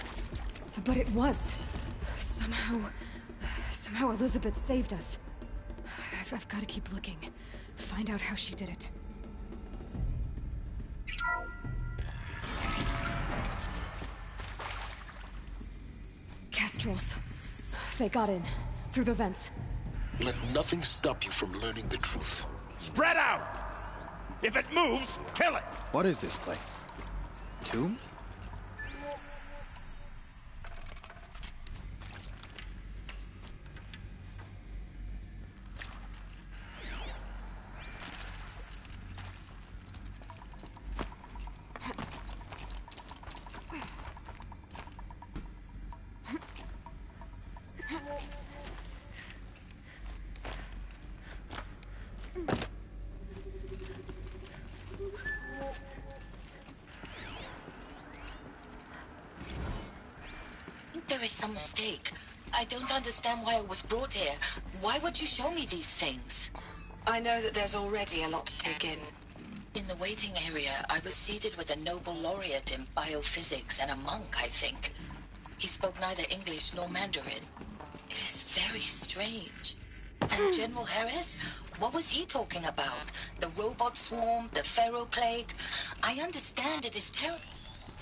But it was. Somehow Elizabeth saved us. I've got to keep looking. Find out how she did it. Kestrels. They got in. Through the vents. Let nothing stop you from learning the truth. Spread out! If it moves, kill it! What is this place? Tomb? There is some mistake. I don't understand why I was brought here. Why would you show me these things? I know that there's already a lot to take in. In the waiting area, I was seated with a Nobel laureate in biophysics and a monk, I think. He spoke neither English nor Mandarin. It is very strange. And General Harris? What was he talking about? The robot swarm? The Pharaoh plague? I understand it is terrible.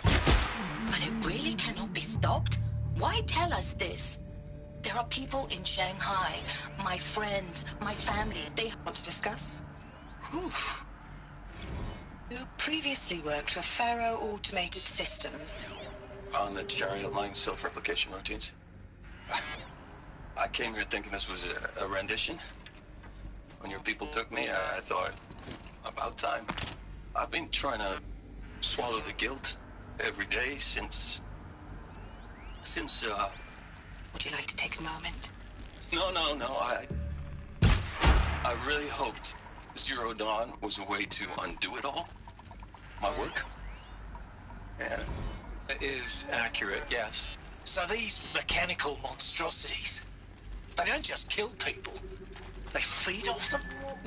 But it really cannot be stopped? Why tell us this? There are people in Shanghai, my friends, my family, they want to discuss. Oof. You previously worked for Pharaoh Automated Systems. On the Chariot Line self-replication routines? I came here thinking this was a rendition. When your people took me, I thought, about time. I've been trying to swallow the guilt every day since... Would you like to take a moment? No. I really hoped Zero Dawn was a way to undo it all. My work. Yeah, it is accurate, yes. So these mechanical monstrosities, they don't just kill people. They feed off them?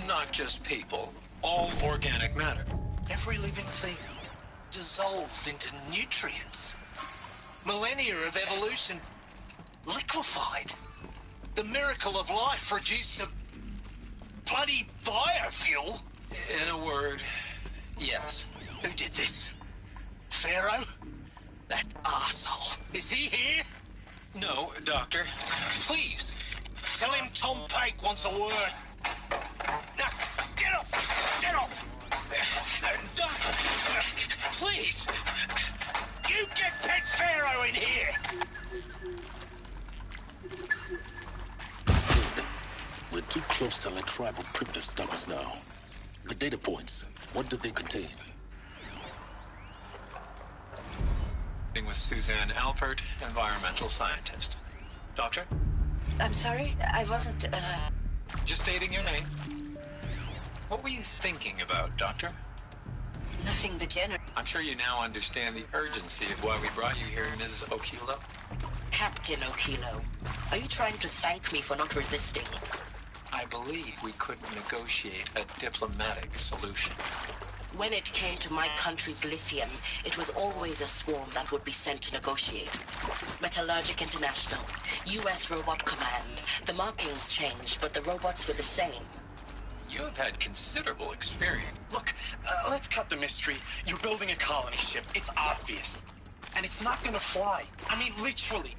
Not just people. All organic matter. Every living thing dissolved into nutrients. Millennia of evolution liquefied. The miracle of life produced a bloody biofuel. In a word, yes. Who did this? Pharaoh? That arsehole. Is he here? No, Doctor. Please, tell him Tom Pake wants a word. Now, get off! Get off! Doctor, please! You get Ted Pharaoh in here! We're close to let tribal primitives stop us now. The data points, what do they contain? With Suzanne Alpert, environmental scientist. Doctor? I'm sorry, I wasn't, Just stating your name. What were you thinking about, Doctor? Nothing degenerate. I'm sure you now understand the urgency of why we brought you here, Ms. Okilo. Captain Okilo, are you trying to thank me for not resisting? I believe we couldn't negotiate a diplomatic solution. When it came to my country's lithium, it was always a swarm that would be sent to negotiate. Metallurgic International, U.S. Robot Command. The markings changed, but the robots were the same. You've had considerable experience. Look, let's cut the mystery. You're building a colony ship. It's obvious. And it's not gonna fly. I mean, literally.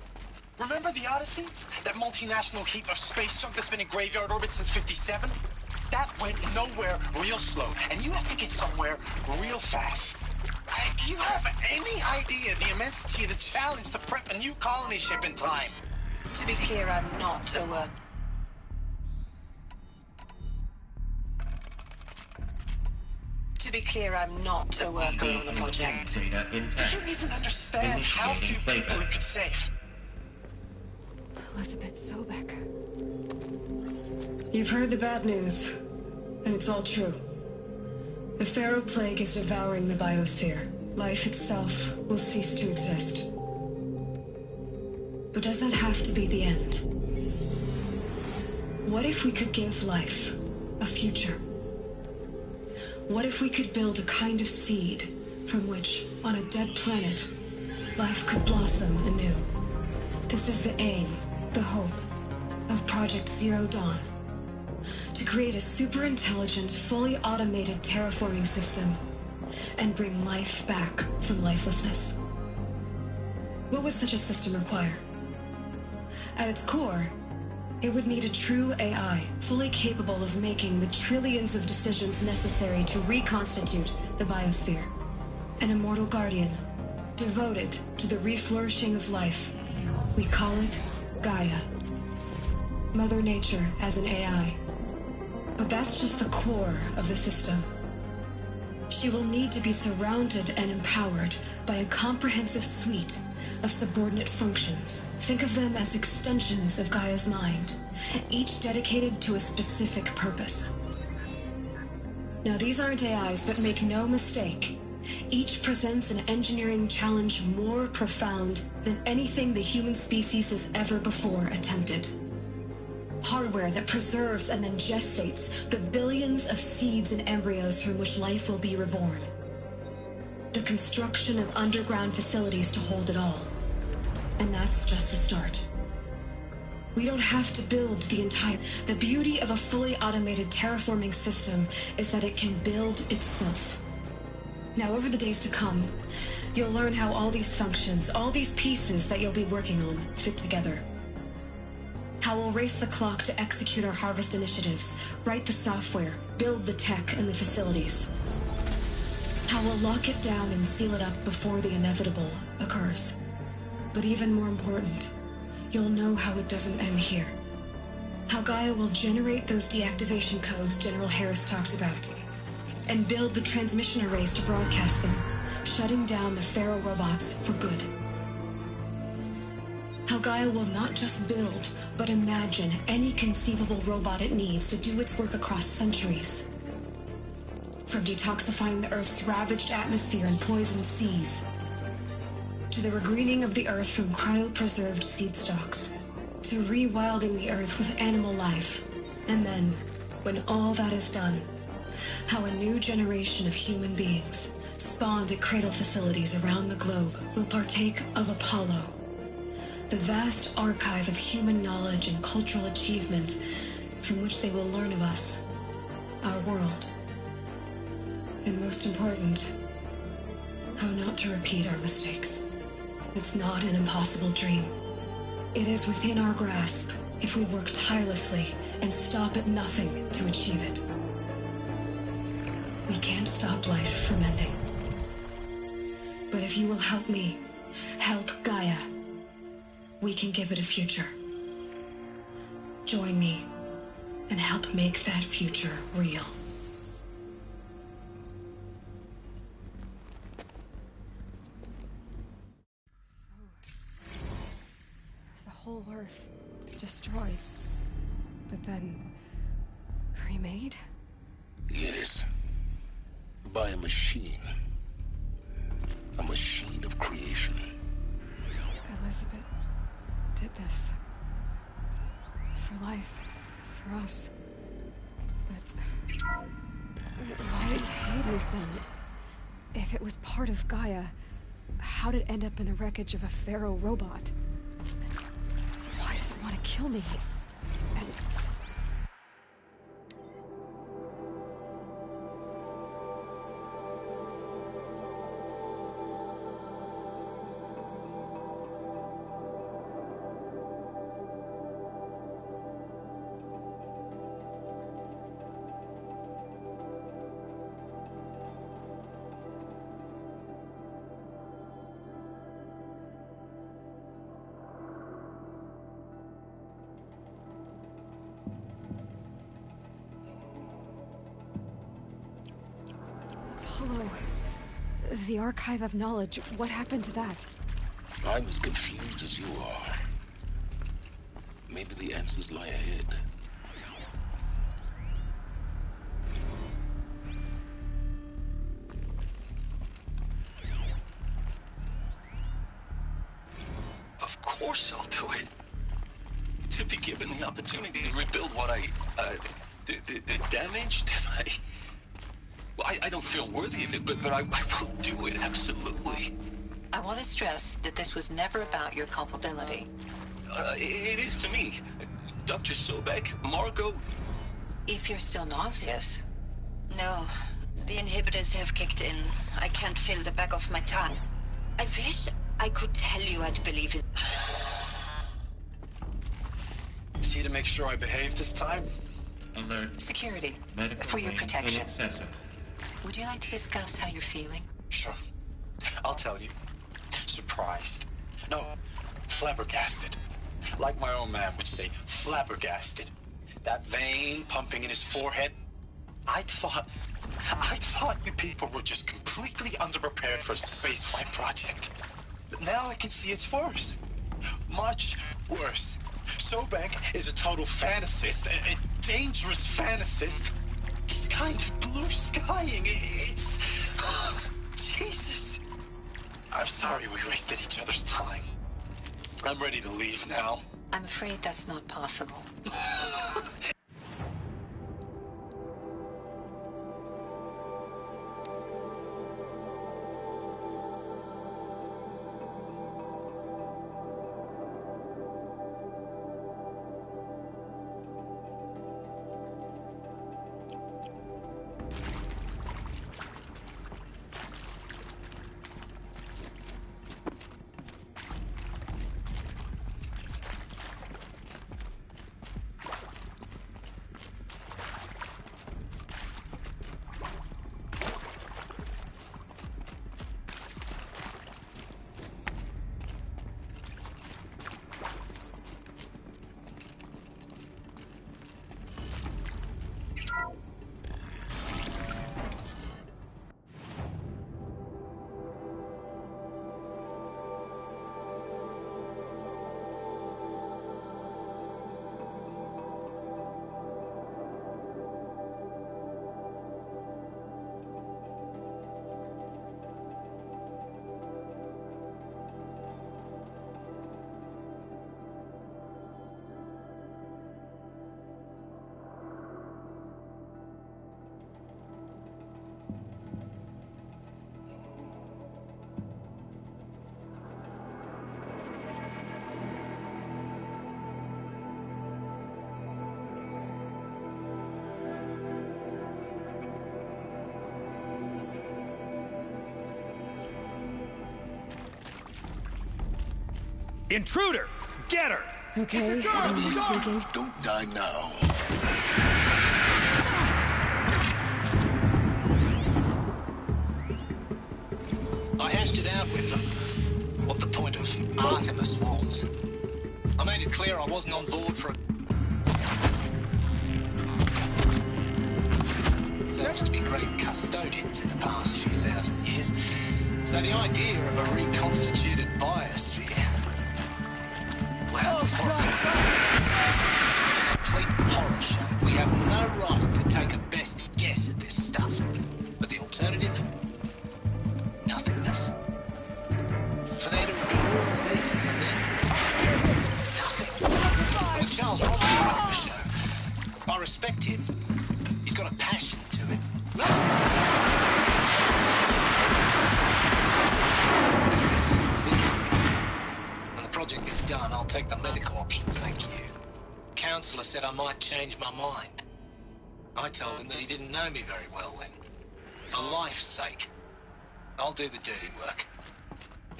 Remember the Odyssey? That multinational heap of space junk that's been in graveyard orbit since '57? That went nowhere real slow, and you have to get somewhere real fast. Do you have any idea the immensity of the challenge to prep a new colony ship in time? To be clear, I'm not a work. To be clear, I'm not a worker on the project. Do you even understand how few people it could save? Elizabeth Sobek. You've heard the bad news, and it's all true. The Pharaoh Plague is devouring the biosphere. Life itself will cease to exist. But does that have to be the end? What if we could give life a future? What if we could build a kind of seed from which, on a dead planet, life could blossom anew? This is the aim, the hope, of Project Zero Dawn. To create a super-intelligent, fully automated terraforming system and bring life back from lifelessness. What would such a system require? At its core, it would need a true AI, fully capable of making the trillions of decisions necessary to reconstitute the biosphere. An immortal guardian, devoted to the reflourishing of life. We call it Gaia. Mother Nature as an AI. But that's just the core of the system. She will need to be surrounded and empowered by a comprehensive suite of subordinate functions. Think of them as extensions of Gaia's mind, each dedicated to a specific purpose. Now, these aren't AIs, but make no mistake, each presents an engineering challenge more profound than anything the human species has ever before attempted. Hardware that preserves and then gestates the billions of seeds and embryos from which life will be reborn. The construction of underground facilities to hold it all. And that's just the start. We don't have to build the entire... The beauty of a fully automated terraforming system is that it can build itself. Now, over the days to come, you'll learn how all these functions, all these pieces that you'll be working on, fit together. How we'll race the clock to execute our harvest initiatives, write the software, build the tech and the facilities. How we'll lock it down and seal it up before the inevitable occurs. But even more important, you'll know how it doesn't end here. How Gaia will generate those deactivation codes General Harris talked about, and build the transmission arrays to broadcast them, shutting down the Pharaoh robots for good. How Gaia will not just build, but imagine any conceivable robot it needs to do its work across centuries. From detoxifying the Earth's ravaged atmosphere and poisoned seas, to the regreening of the Earth from cryopreserved seed stalks, to rewilding the Earth with animal life. And then, when all that is done, how a new generation of human beings, spawned at cradle facilities around the globe, will partake of Apollo, the vast archive of human knowledge and cultural achievement from which they will learn of us, our world. And most important, how not to repeat our mistakes. It's not an impossible dream. It is within our grasp if we work tirelessly and stop at nothing to achieve it. We can't stop life from ending. But if you will help me, help Gaia, we can give it a future. Join me and help make that future real. The whole Earth destroyed, but then remade? Yes. By a machine. A machine of creation. Elizabeth did this. For life. For us. But why Hades then? If it was part of Gaia, how did it end up in the wreckage of a Pharaoh robot? And why does it want to kill me? And Apollo, the Archive of Knowledge, what happened to that? I'm as confused as you are. Maybe the answers lie ahead. Of course I'll do it. To be given the opportunity to rebuild what the damage that I don't feel worthy of it, but I will do it, absolutely. I want to stress that this was never about your culpability. It is to me. Dr. Sobek, Margot... If you're still nauseous. No, the inhibitors have kicked in. I can't feel the back of my tongue. I wish I could tell you I'd believe it. Is he to make sure I behave this time? Alert. Security. Medical For your range protection. inaccessible. Would you like to discuss how you're feeling? Sure. I'll tell you. Surprised. No, flabbergasted. Like my own man would say, flabbergasted. That vein pumping in his forehead. I thought you people were just completely underprepared for a spaceflight project. But now I can see it's worse. Much worse. Sobek is a total fantasist, a dangerous fantasist. He's kind of blue skying. It's... Jesus. I'm sorry we wasted each other's time. I'm ready to leave now. I'm afraid that's not possible. Intruder! Get her! Okay, I'm just thinking. Don't die now. I hashed it out with them. What the point of Artemis was. I made it clear I wasn't on board for judged to be great custodians in the past few thousand years. So the idea of a reconstituted biosphere... Well, it's a complete horror show. We have no right to take a best guess at this stuff. But the alternative? Nothingness. For there to be all this and then nothing. With Charles Bronson running the show, I respect him. He's got a passion to it. When the project is done, I'll take the medical option, thank you. Counselor said I might change my mind. I told him that he didn't know me very well then. For life's sake, I'll do the dirty work.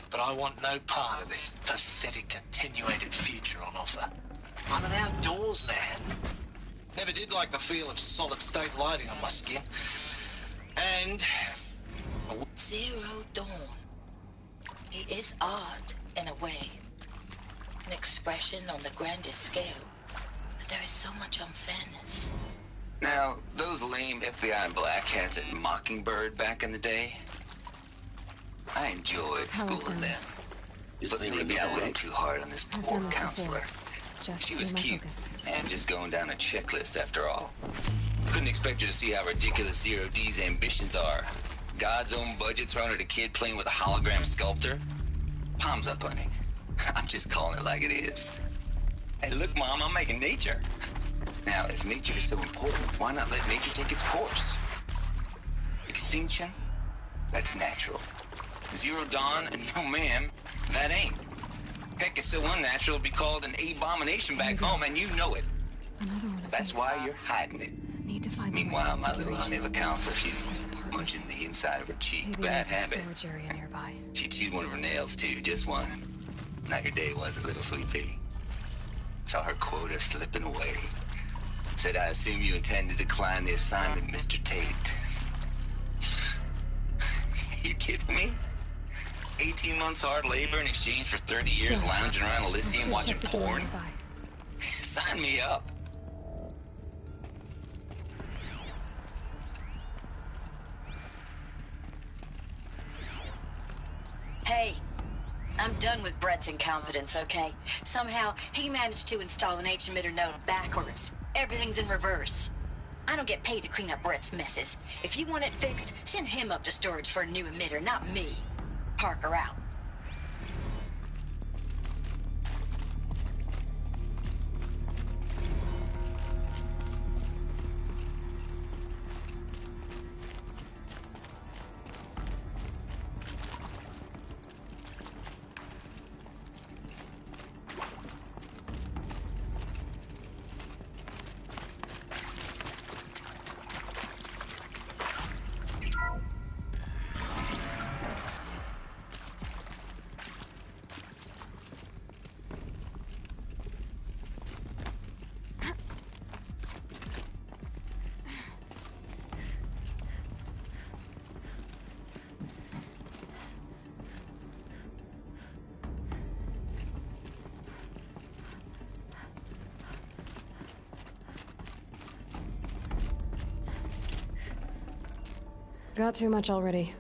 But I want no part of this pathetic, attenuated future on offer. I'm an outdoors man. Never did like the feel of solid-state lighting on my skin. And... Zero Dawn. He is art, in a way. An expression on the grandest scale. But there is so much unfairness. Now, those lame FBI black hats at Mockingbird back in the day, I enjoyed schooling them. But maybe I went too hard on this poor counselor. She was cute, and just going down a checklist after all. Couldn't expect her to see how ridiculous Zero D's ambitions are. God's own budget thrown at a kid playing with a hologram sculptor? Palms up, honey. I'm just calling it like it is. Hey, look, Mom, I'm making nature. Now, if nature is so important, why not let nature take its course? Extinction? That's natural. Zero Dawn, and no, ma'am, that ain't. Heck, it's so unnatural to be called an abomination back home, and you know it. That's why you're hiding it. Meanwhile, my little honey of a counselor, she's munching the inside of her cheek. Bad habit. She chewed one of her nails, too, just one. Not your day, was it, little sweet pea? Saw her quota slipping away. Said, I assume you intend to decline the assignment, Mr. Tate. You kidding me? 18 months hard labor in exchange for 30 years lounging around Elysium watching porn? Sign me up. Hey, I'm done with Brett's incompetence, okay? Somehow, he managed to install an H-emitter node backwards. Everything's in reverse. I don't get paid to clean up Brett's messes. If you want it fixed, send him up to storage for a new emitter, not me. Parker out. Got too much already.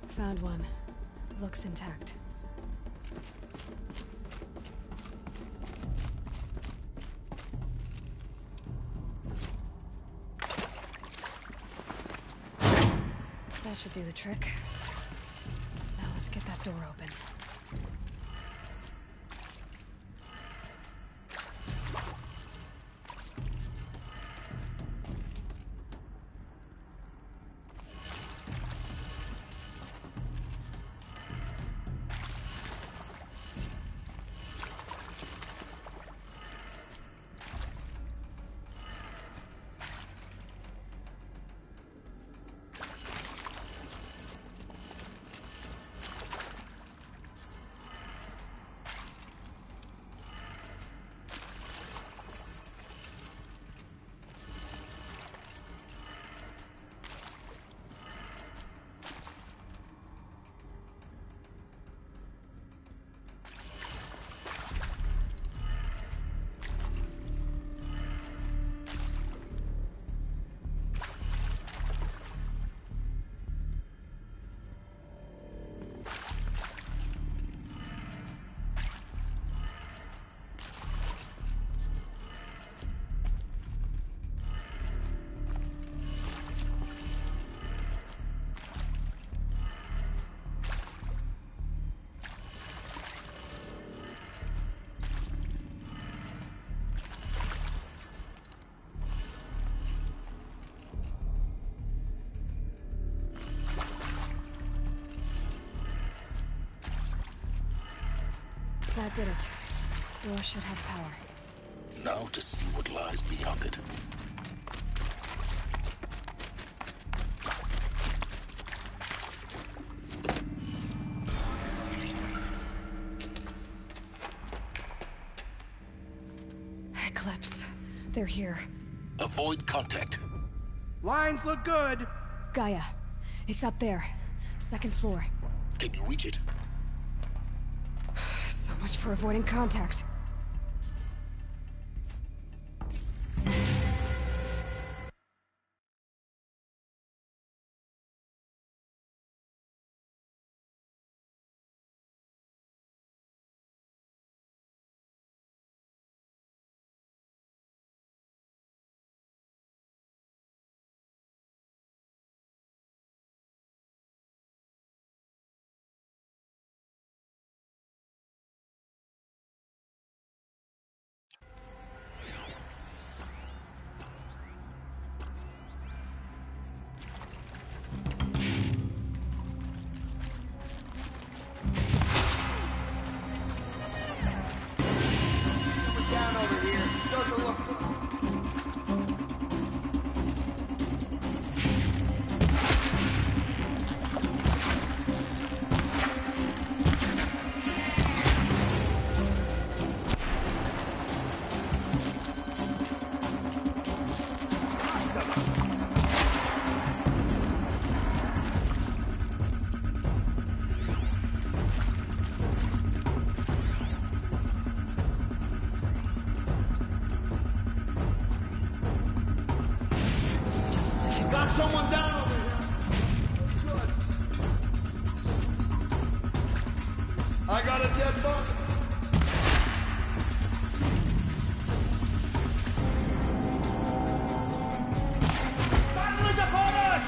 Found one. Looks intact. That should do the trick. Now let's get that door open. That did it. Door should have power. Now to see what lies beyond it. Eclipse. They're here. Avoid contact. Lines look good. Gaia. It's up there. Second floor. Can you reach it? So much for avoiding contact. Someone down over here. Good. I got a dead bug. Battle is upon us!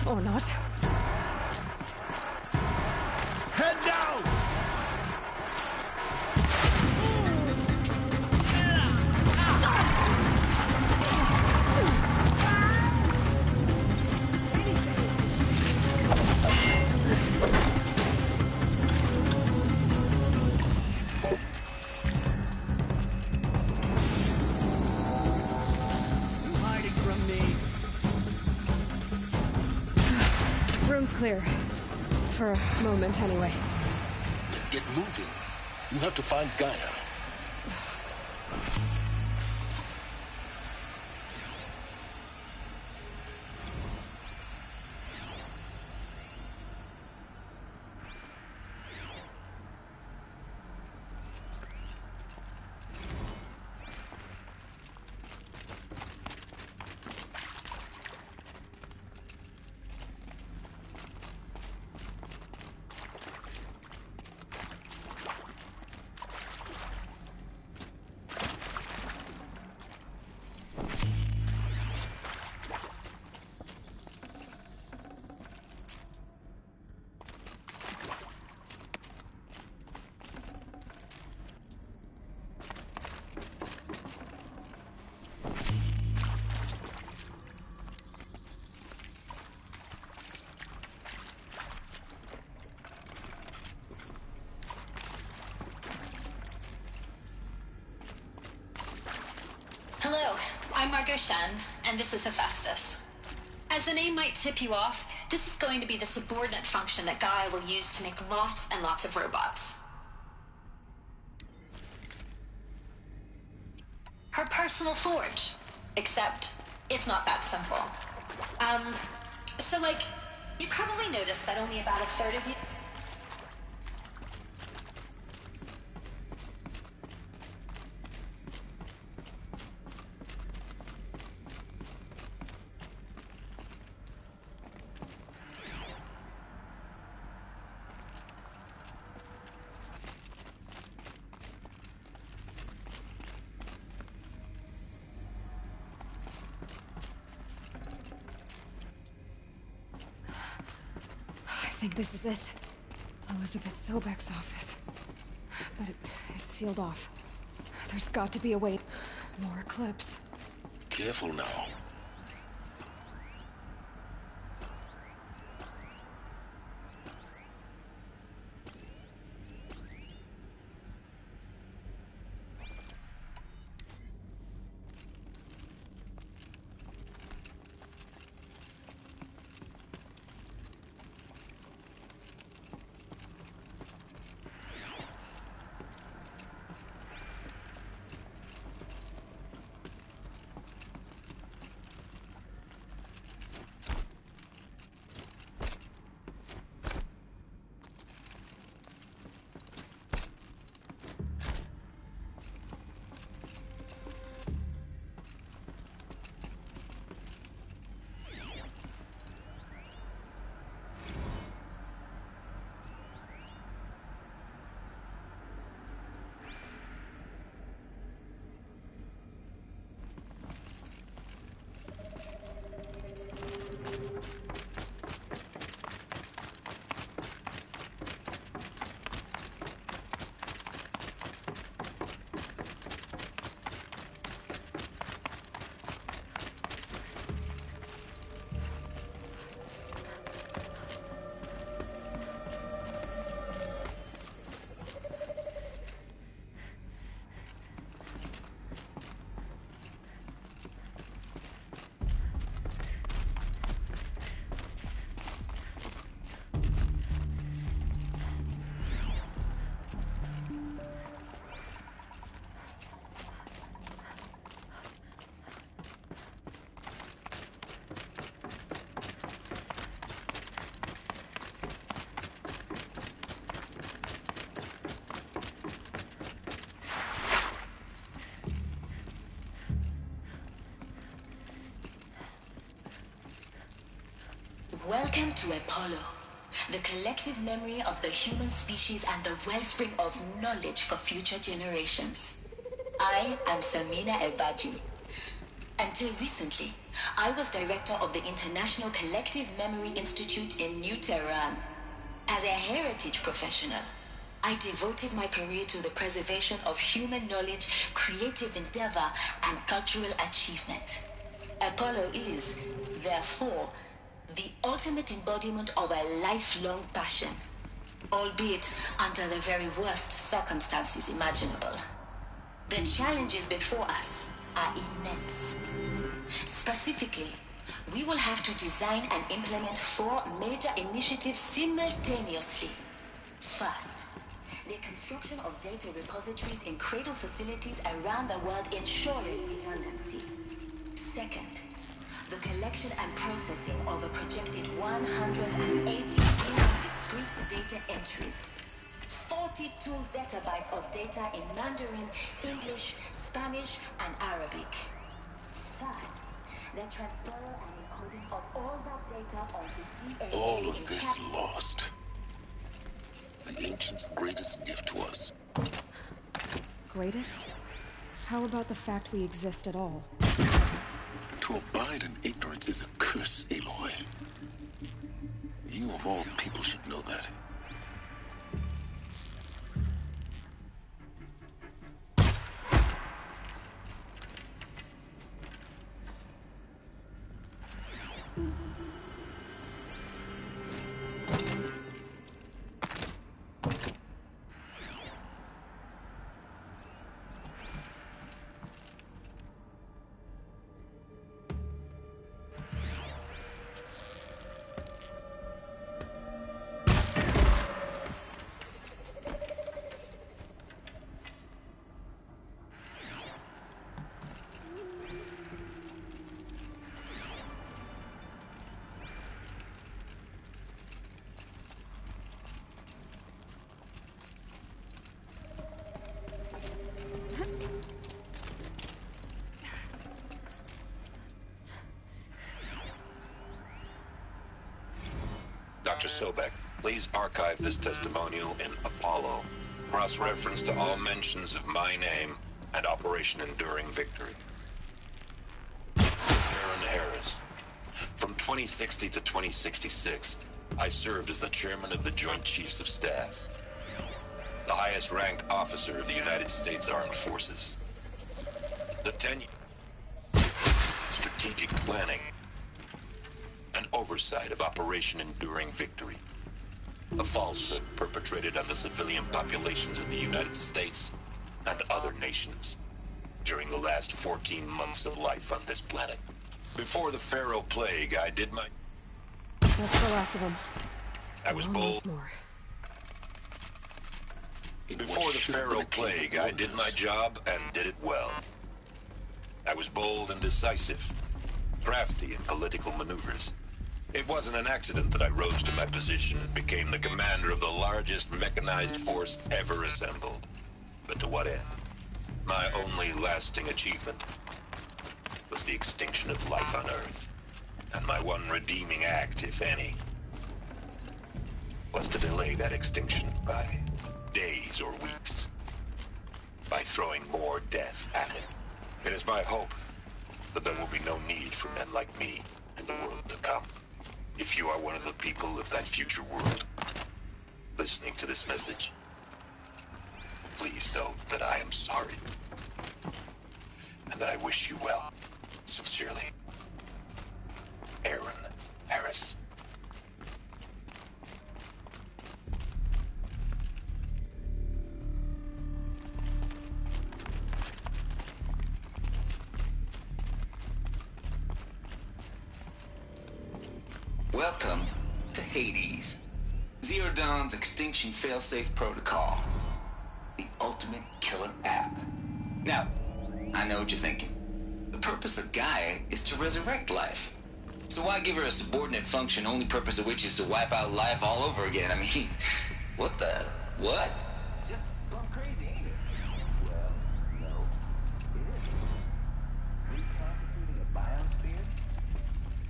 Or not. Head down! You hiding from me? Room's clear. For a moment, anyway. Get moving. You have to find Gaia. Hello, I'm Margot Shen, and this is Hephaestus. As the name might tip you off, this is going to be the subordinate function that Gaia will use to make lots and lots of robots. Her personal forge. Except, it's not that simple. You probably noticed that only about a third of you... think this is it. Elizabeth Sobek's office. But it's sealed off. There's got to be a way. More Eclipse. Careful now. Welcome to Apollo, the collective memory of the human species and the wellspring of knowledge for future generations. I am Samina Ebaju. Until recently, I was director of the International Collective Memory Institute in New Tehran. As a heritage professional, I devoted my career to the preservation of human knowledge, creative endeavor, and cultural achievement. Apollo is, therefore, the ultimate embodiment of a lifelong passion, albeit under the very worst circumstances imaginable. The challenges before us are immense. Specifically, we will have to design and implement 4 major initiatives simultaneously. First, the construction of data repositories in cradle facilities around the world ensuring redundancy. Second, the collection and processing of a projected 180 million discrete data entries. 42 zettabytes of data in Mandarin, English, Spanish, and Arabic. Third, the transfer and encoding of all that data onto DAA. All of this lost. The ancients' greatest gift to us. Greatest? How about the fact we exist at all? To abide in ignorance is a curse, Aloy. You of all people should know that. Dr. Sobek, please archive this testimonial in Apollo. Cross-reference to all mentions of my name and Operation Enduring Victory. Aaron Harris. From 2060 to 2066, I served as the chairman of the Joint Chiefs of Staff, the highest ranked officer of the United States Armed Forces. The tenure, strategic planning, and oversight of Operation Enduring Victory, a falsehood perpetrated on the civilian populations of the United States and other nations during the last 14 months of life on this planet. Before the Pharaoh Plague, I did my... That's the last of them. I was bold. Before the Pharaoh Plague, I did my job and did it well. I was bold and decisive, crafty in political maneuvers. It wasn't an accident that I rose to my position and became the commander of the largest mechanized force ever assembled. But to what end? My only lasting achievement was the extinction of life on Earth. And my one redeeming act, if any, was to delay that extinction by days or weeks, by throwing more death at it. It is my hope that there will be no need for men like me in the world to come. If you are one of the people of that future world listening to this message, please know that I am sorry and that I wish you well. Sincerely, Aaron Harris. Welcome to Hades, Zero Dawn's extinction failsafe protocol, the ultimate killer app. Now, I know what you're thinking. The purpose of Gaia is to resurrect life. So why give her a subordinate function, only purpose of which is to wipe out life all over again? I mean, what the... what? Just going crazy, ain't it? Well, no, it isn't. Reconstituting a biosphere?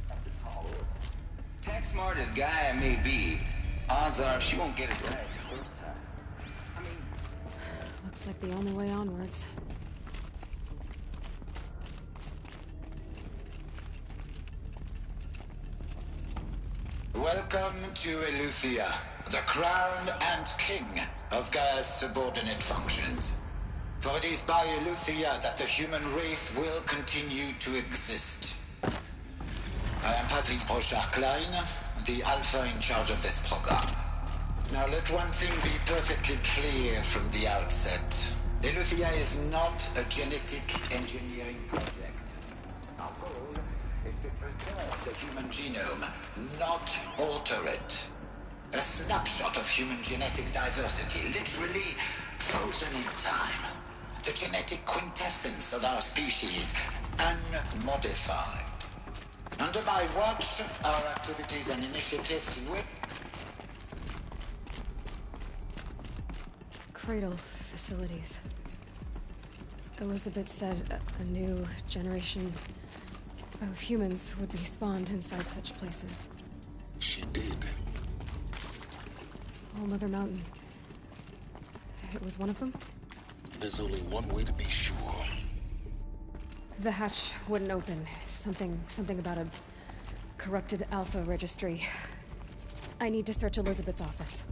That's a tall order. Tech smart as Gaia may be, odds are she won't get it right the first time. Looks like the only way onwards. Welcome to Eleuthia, the crown and king of Gaia's subordinate functions. For it is by Eleuthia that the human race will continue to exist. I am Patrick Brochard-Klein, the Alpha in charge of this program. Now let one thing be perfectly clear from the outset. Eleuthia is not a genetic engineering project. Our goal is to preserve the human genome, not alter it. A snapshot of human genetic diversity, literally frozen in time. The genetic quintessence of our species, unmodified. Under my watch, our activities and initiatives will... Cradle facilities. Elizabeth said a new generation of humans would be spawned inside such places. She did. All Mother Mountain. It was one of them? There's only one way to be sure. The hatch wouldn't open. Something about a corrupted Alpha registry. I need to search Elizabeth's office.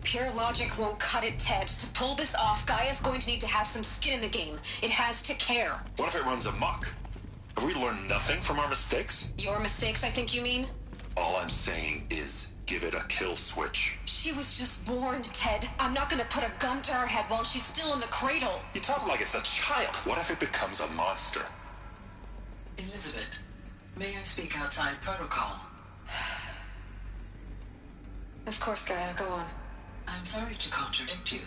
Pure logic won't cut it, Ted. To pull this off, Gaia's going to need to have some skin in the game. It has to care. What if it runs amok? Have we learned nothing from our mistakes? Your mistakes, I think you mean? All I'm saying is, give it a kill switch. She was just born, Ted. I'm not gonna put a gun to her head while she's still in the cradle. You talk like it's a child. What if it becomes a monster? Elizabeth, may I speak outside protocol? Of course, Gaia, go on. I'm sorry to contradict you,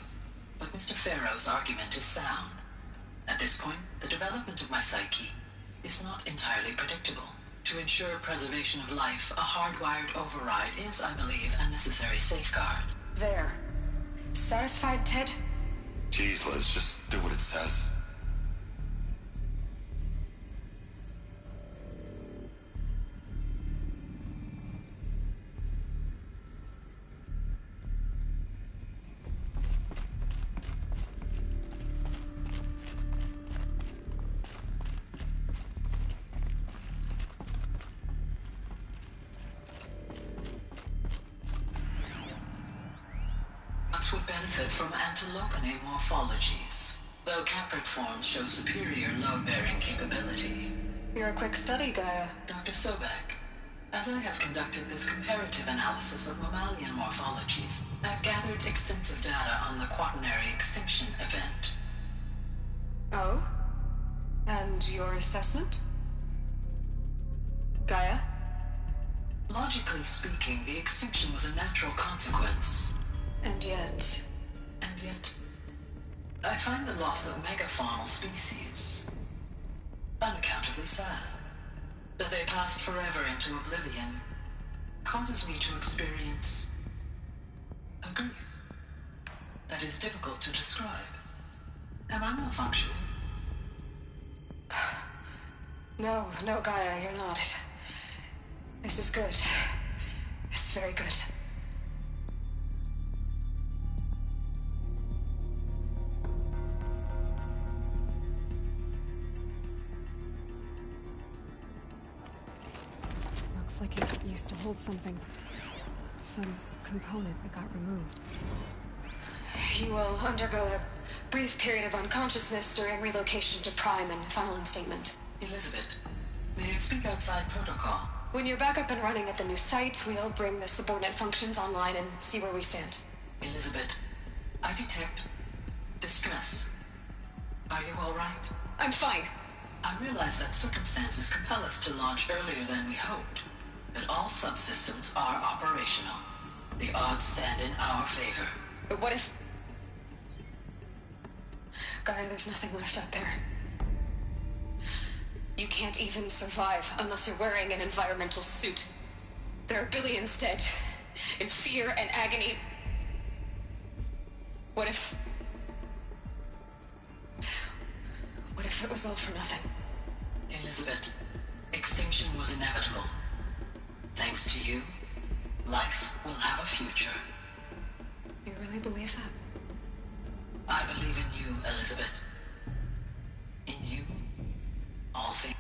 but Mr. Pharaoh's argument is sound. At this point, the development of my psyche is not entirely predictable. To ensure preservation of life, a hardwired override is, I believe, a necessary safeguard. There. Satisfied, Ted? Jeez, Liz, just do what it says. Would benefit from antilopinae morphologies, though caprid forms show superior load-bearing capability. You're a quick study, Gaia. Dr. Sobek, as I have conducted this comparative analysis of mammalian morphologies, I've gathered extensive data on the quaternary extinction event. Oh? And your assessment? Gaia? Logically speaking, the extinction was a natural consequence. And yet, I find the loss of megafaunal species unaccountably sad. That they passed forever into oblivion causes me to experience a grief that is difficult to describe. Am I malfunctioning? No, Gaia, you're not. This is good. It's very good. Like it used to hold something. Some component that got removed. You will undergo a brief period of unconsciousness during relocation to Prime and final instatement. Elizabeth, may I speak outside protocol? When you're back up and running at the new site, we'll bring the subordinate functions online and see where we stand. Elizabeth, I detect distress. Are you all right? I'm fine. I realize that circumstances compel us to launch earlier than we hoped. But all subsystems are operational. The odds stand in our favor. But what if... Gaia, there's nothing left out there. You can't even survive unless you're wearing an environmental suit. There are billions dead, in fear and agony. What if it was all for nothing? Elizabeth, extinction was inevitable. Thanks to you, life will have a future. You really believe that? I believe in you, Elizabeth. In you, all things.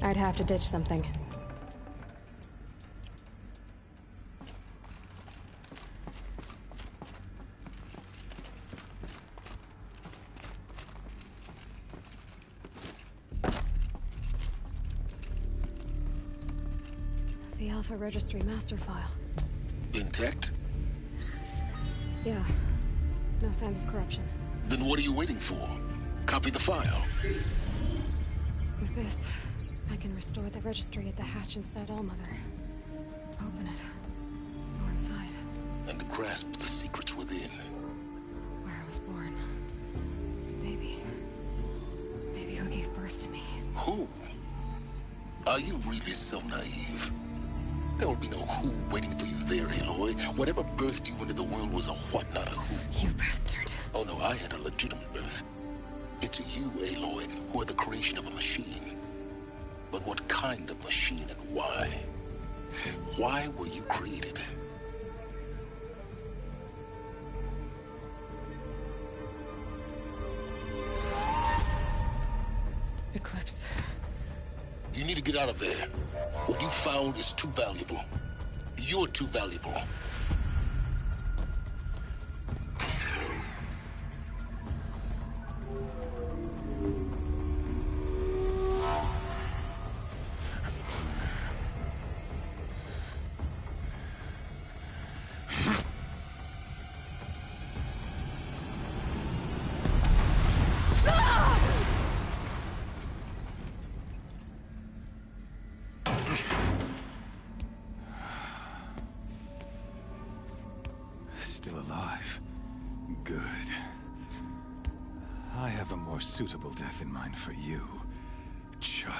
I'd have to ditch something. The Alpha Registry master file. Intact? Yeah. No signs of corruption. Then what are you waiting for? Copy the file. With this, I can restore the registry at the hatch inside Allmother. Open it. Go inside. And grasp the secrets within. Where I was born. Maybe who gave birth to me. Who? Are you really so naive? There will be no who waiting for you there, Aloy. Whatever birthed you into the world was a what, not a who. You bastard. Oh no, I had a legitimate birth. It's you, Aloy, who are the creation of a machine. But what kind of machine and why? Why were you created? Eclipse. You need to get out of there. What you found is too valuable. You're too valuable. Still alive. Good. I have a more suitable death in mind for you, child.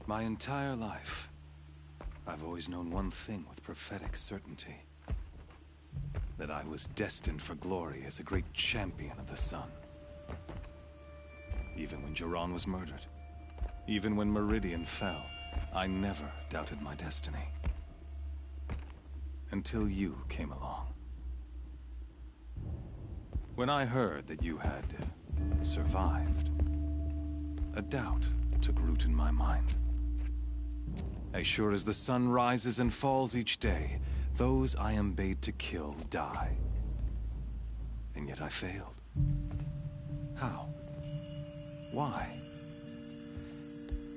My entire life, I've always known one thing with prophetic certainty. That I was destined for glory as a great champion of the sun. Even when Jiran was murdered, even when Meridian fell, I never doubted my destiny. Until you came along. When I heard that you had survived, a doubt took root in my mind. As sure as the sun rises and falls each day, those I am bade to kill die. And yet I failed. How? Why?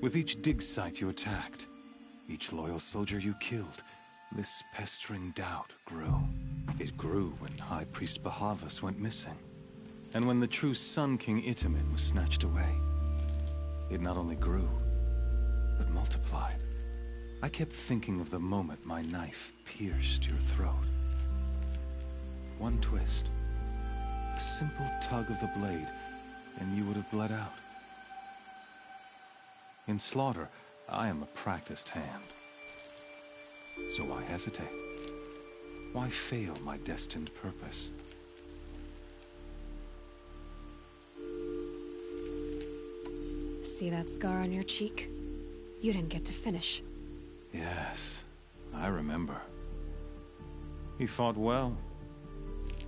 With each dig site you attacked, each loyal soldier you killed, this pestering doubt grew. It grew when High Priest Bahavas went missing, and when the true Sun King Itamen was snatched away. It not only grew, but multiplied. I kept thinking of the moment my knife pierced your throat. One twist, a simple tug of the blade, and you would have bled out. In slaughter, I am a practiced hand. So why hesitate? Why fail my destined purpose? See that scar on your cheek? You didn't get to finish. Yes, I remember. He fought well.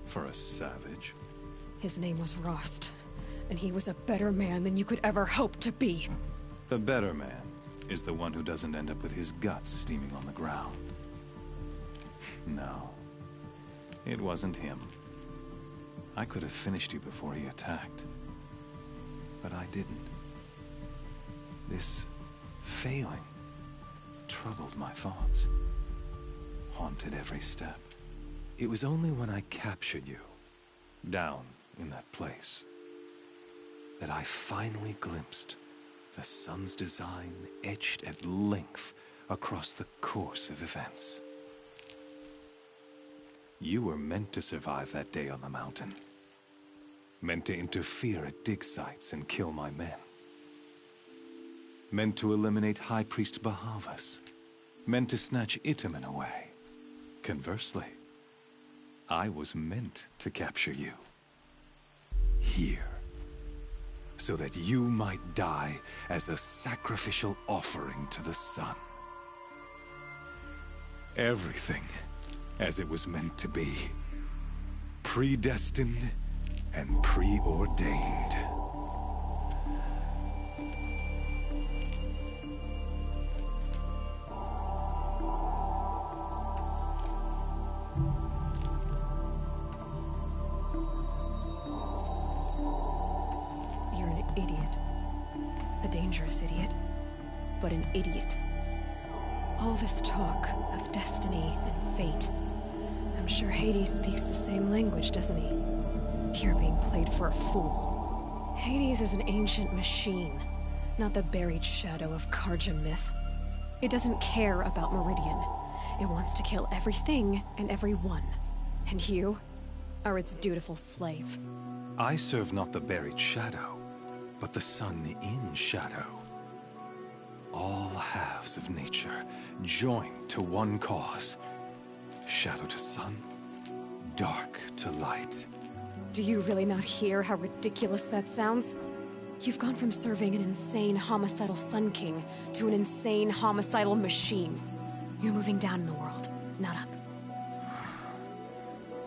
For a savage. His name was Rost, and he was a better man than you could ever hope to be. The better man is the one who doesn't end up with his guts steaming on the ground. No, it wasn't him. I could have finished you before he attacked. But I didn't. This failing troubled my thoughts, haunted every step. It was only when I captured you, down in that place, that I finally glimpsed the sun's design etched at length across the course of events. You were meant to survive that day on the mountain. Meant to interfere at dig sites and kill my men. Meant to eliminate High Priest Bahavas. Meant to snatch Itamen away. Conversely, I was meant to capture you. Here. So that you might die as a sacrificial offering to the sun. Everything as it was meant to be. Predestined and preordained. You're an idiot. A dangerous idiot, but an idiot. All this talk of destiny and fate. I'm sure Hades speaks the same language, doesn't he? You're being played for a fool. Hades is an ancient machine, not the buried shadow of Karja myth. It doesn't care about Meridian. It wants to kill everything and everyone. And you are its dutiful slave. I serve not the buried shadow, but the sun in shadow. All halves of nature joined to one cause. Shadow to sun, dark to light. Do you really not hear how ridiculous that sounds? You've gone from serving an insane homicidal Sun King to an insane homicidal machine. You're moving down in the world, not up.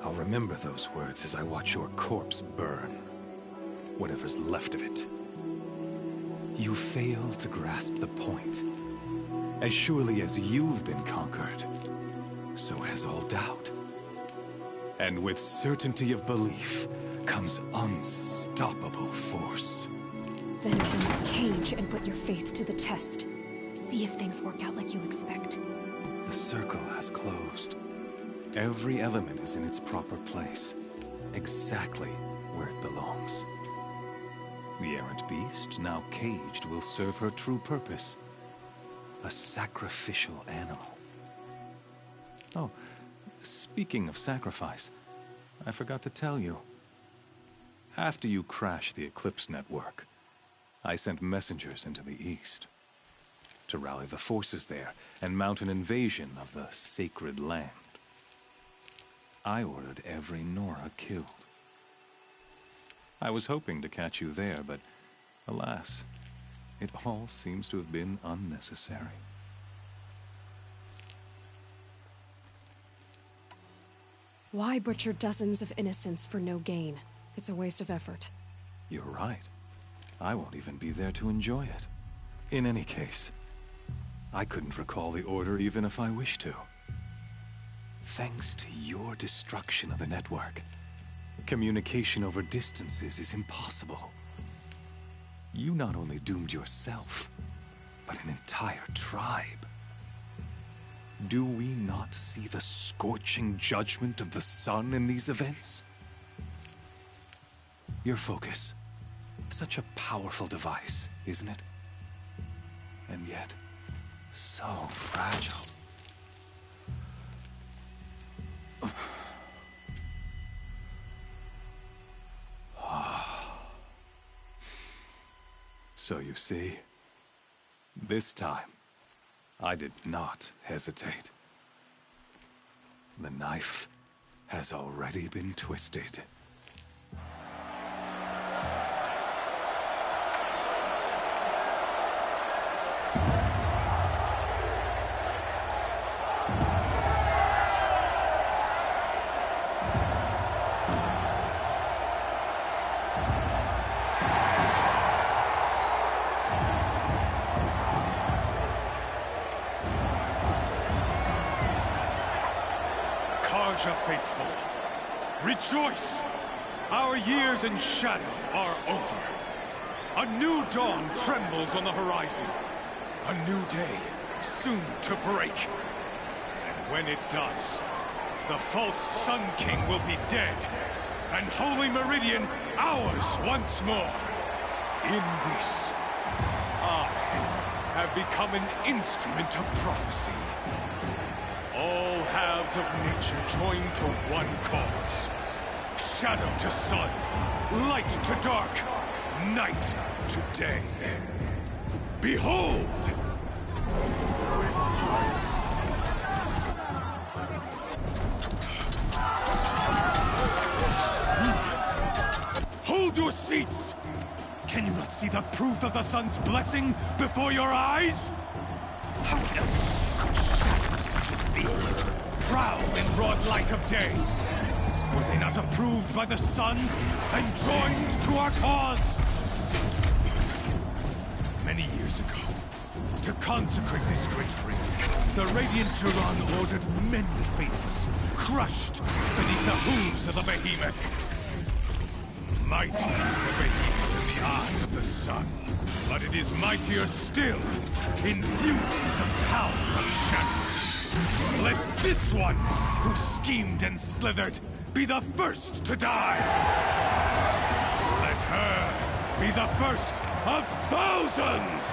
I'll remember those words as I watch your corpse burn. Whatever's left of it. You fail to grasp the point. As surely as you've been conquered, so has all doubt. And with certainty of belief comes unstoppable force. Then open this cage and put your faith to the test. See if things work out like you expect. The circle has closed. Every element is in its proper place, exactly where it belongs. The errant beast, now caged, will serve her true purpose. A sacrificial animal. Oh, speaking of sacrifice, I forgot to tell you. After you crashed the Eclipse network, I sent messengers into the east to rally the forces there and mount an invasion of the sacred land. I ordered every Nora killed. I was hoping to catch you there, but alas, it all seems to have been unnecessary. Why butcher dozens of innocents for no gain? It's a waste of effort. You're right. I won't even be there to enjoy it. In any case, I couldn't recall the order even if I wished to. Thanks to your destruction of the network, communication over distances is impossible. You not only doomed yourself, but an entire tribe. Do we not see the scorching judgment of the sun in these events? Your focus. Such a powerful device, isn't it? And yet, so fragile. So you see, this time, I did not hesitate. The knife has already been twisted. Karja faithful, rejoice! Our years in shadow are over. A new dawn trembles on the horizon. A new day soon to break. And when it does, the false Sun King will be dead, and Holy Meridian ours once more. In this, I have become an instrument of prophecy. All halves of nature joined to one cause. Shadow to sun, light to dark, night to day. Behold! Hold your seats! Can you not see the proof of the sun's blessing before your eyes? How else could shadows such as these prowl in broad light of day? Were they not approved by the sun and joined to our cause? Many years ago, to consecrate this great ring, the Radiant Turan ordered many faithless, crushed beneath the hooves of the behemoth. Mighty is the behemoth in the eye of the sun, but it is mightier still, infused with the power of shadow. Let this one, who schemed and slithered, be the first to die! Let her be the first of thousands!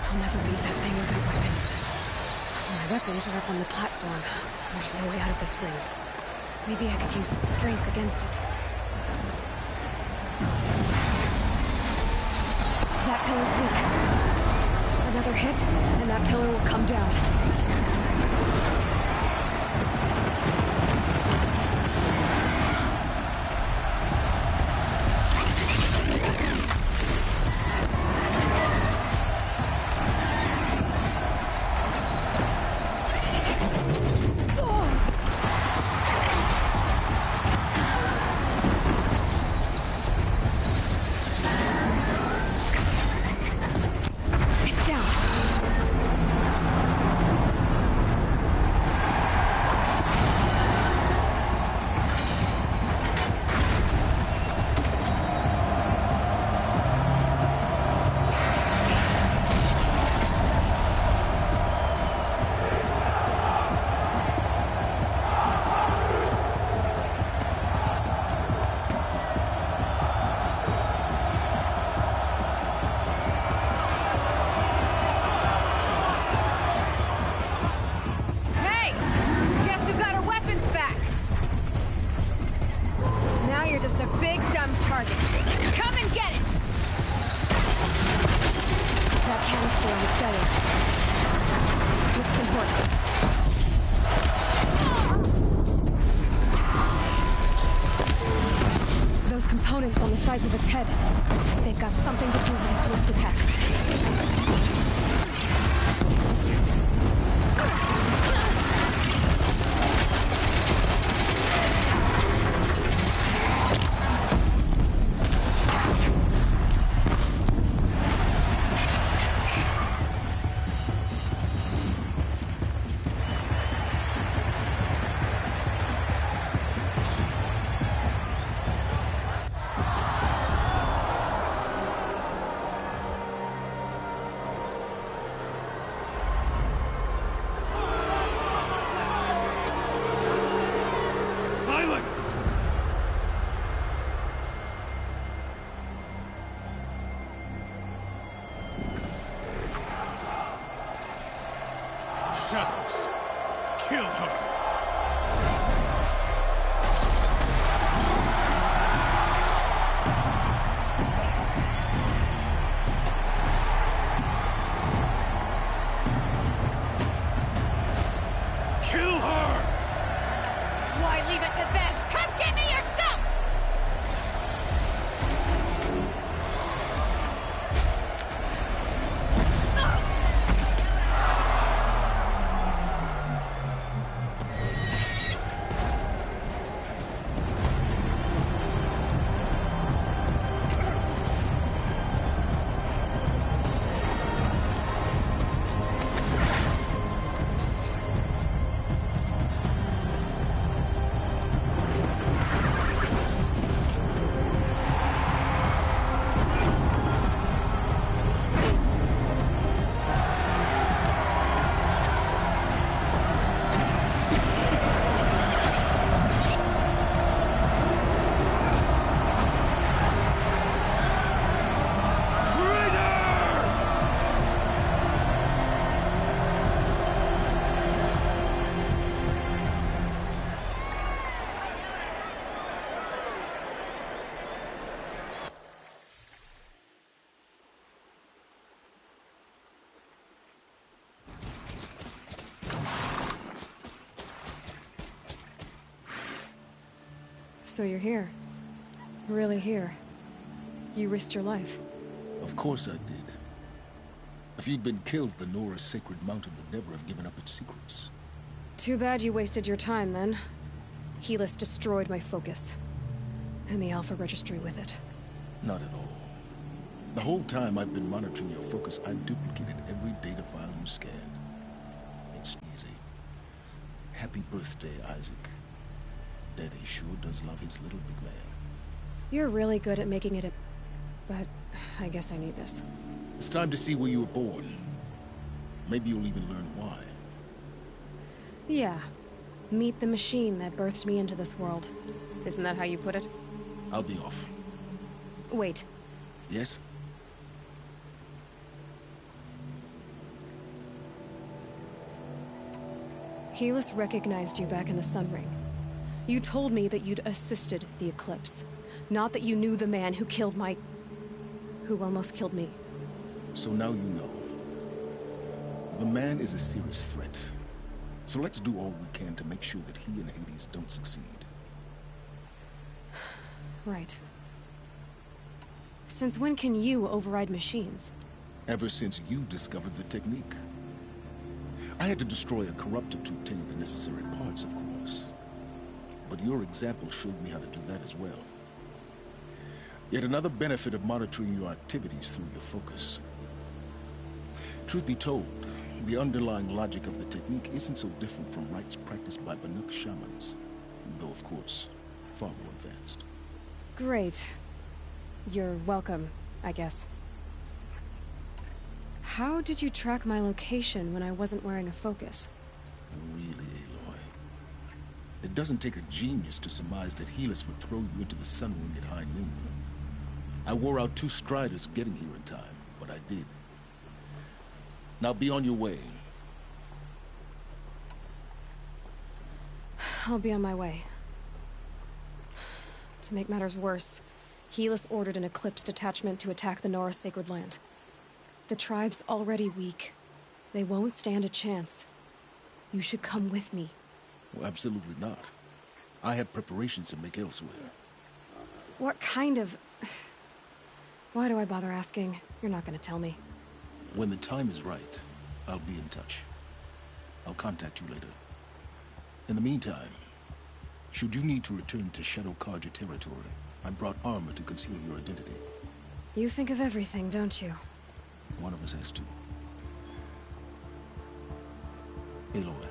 I'll never beat that thing without weapons. My weapons are up on the platform. There's no way out of this ring. Maybe I could use its strength against it. That pillar's weak. Another hit, and that pillar will come down. Of its head. They've got something to do with its lift attacks. Shadows. Kill her. Kill her! Why leave it to them? Come get me yourself! So you're here. Really here. You risked your life. Of course I did. If you'd been killed, the Nora's sacred mountain would never have given up its secrets. Too bad you wasted your time, then. Helis destroyed my focus. And the Alpha Registry with it. Not at all. The whole time I've been monitoring your focus, I've duplicated every data file you scanned. It's easy. Happy birthday, Isaac. Daddy sure does love his little big man. You're really good at making it a... But I guess I need this. It's time to see where you were born. Maybe you'll even learn why. Yeah. Meet the machine that birthed me into this world. Isn't that how you put it? I'll be off. Wait. Yes? Helis recognized you back in the Sun Ring. You told me that you'd assisted the Eclipse. Not that you knew the man who killed who almost killed me. So now you know. The man is a serious threat. So let's do all we can to make sure that he and Hades don't succeed. Right. Since when can you override machines? Ever since you discovered the technique. I had to destroy a corruptor to obtain the necessary parts, of course. But your example showed me how to do that as well. Yet another benefit of monitoring your activities through your focus. Truth be told, the underlying logic of the technique isn't so different from rites practiced by Banuk shamans, though of course, far more advanced. Great. You're welcome, I guess. How did you track my location when I wasn't wearing a focus? Really, Aloy? It doesn't take a genius to surmise that Helis would throw you into the Sun Ring at high noon. I wore out 2 striders getting here in time, but I did. Now be on your way. I'll be on my way. To make matters worse, Helis ordered an Eclipse detachment to attack the Nora Sacred Land. The tribe's already weak. They won't stand a chance. You should come with me. Well, absolutely not. I have preparations to make elsewhere. What kind of... Why do I bother asking? You're not gonna tell me. When the time is right, I'll be in touch. I'll contact you later. In the meantime, should you need to return to Shadow Carja territory, I brought armor to conceal your identity. You think of everything, don't you? One of us has to. Aloy,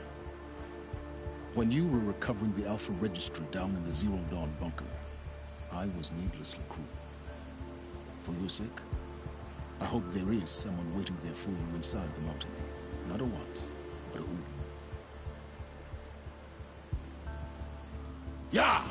when you were recovering the Alpha Registry down in the Zero Dawn bunker, I was needlessly cruel. For your sake, I hope there is someone waiting there for you inside the mountain. Not a what, but a who. Yeah!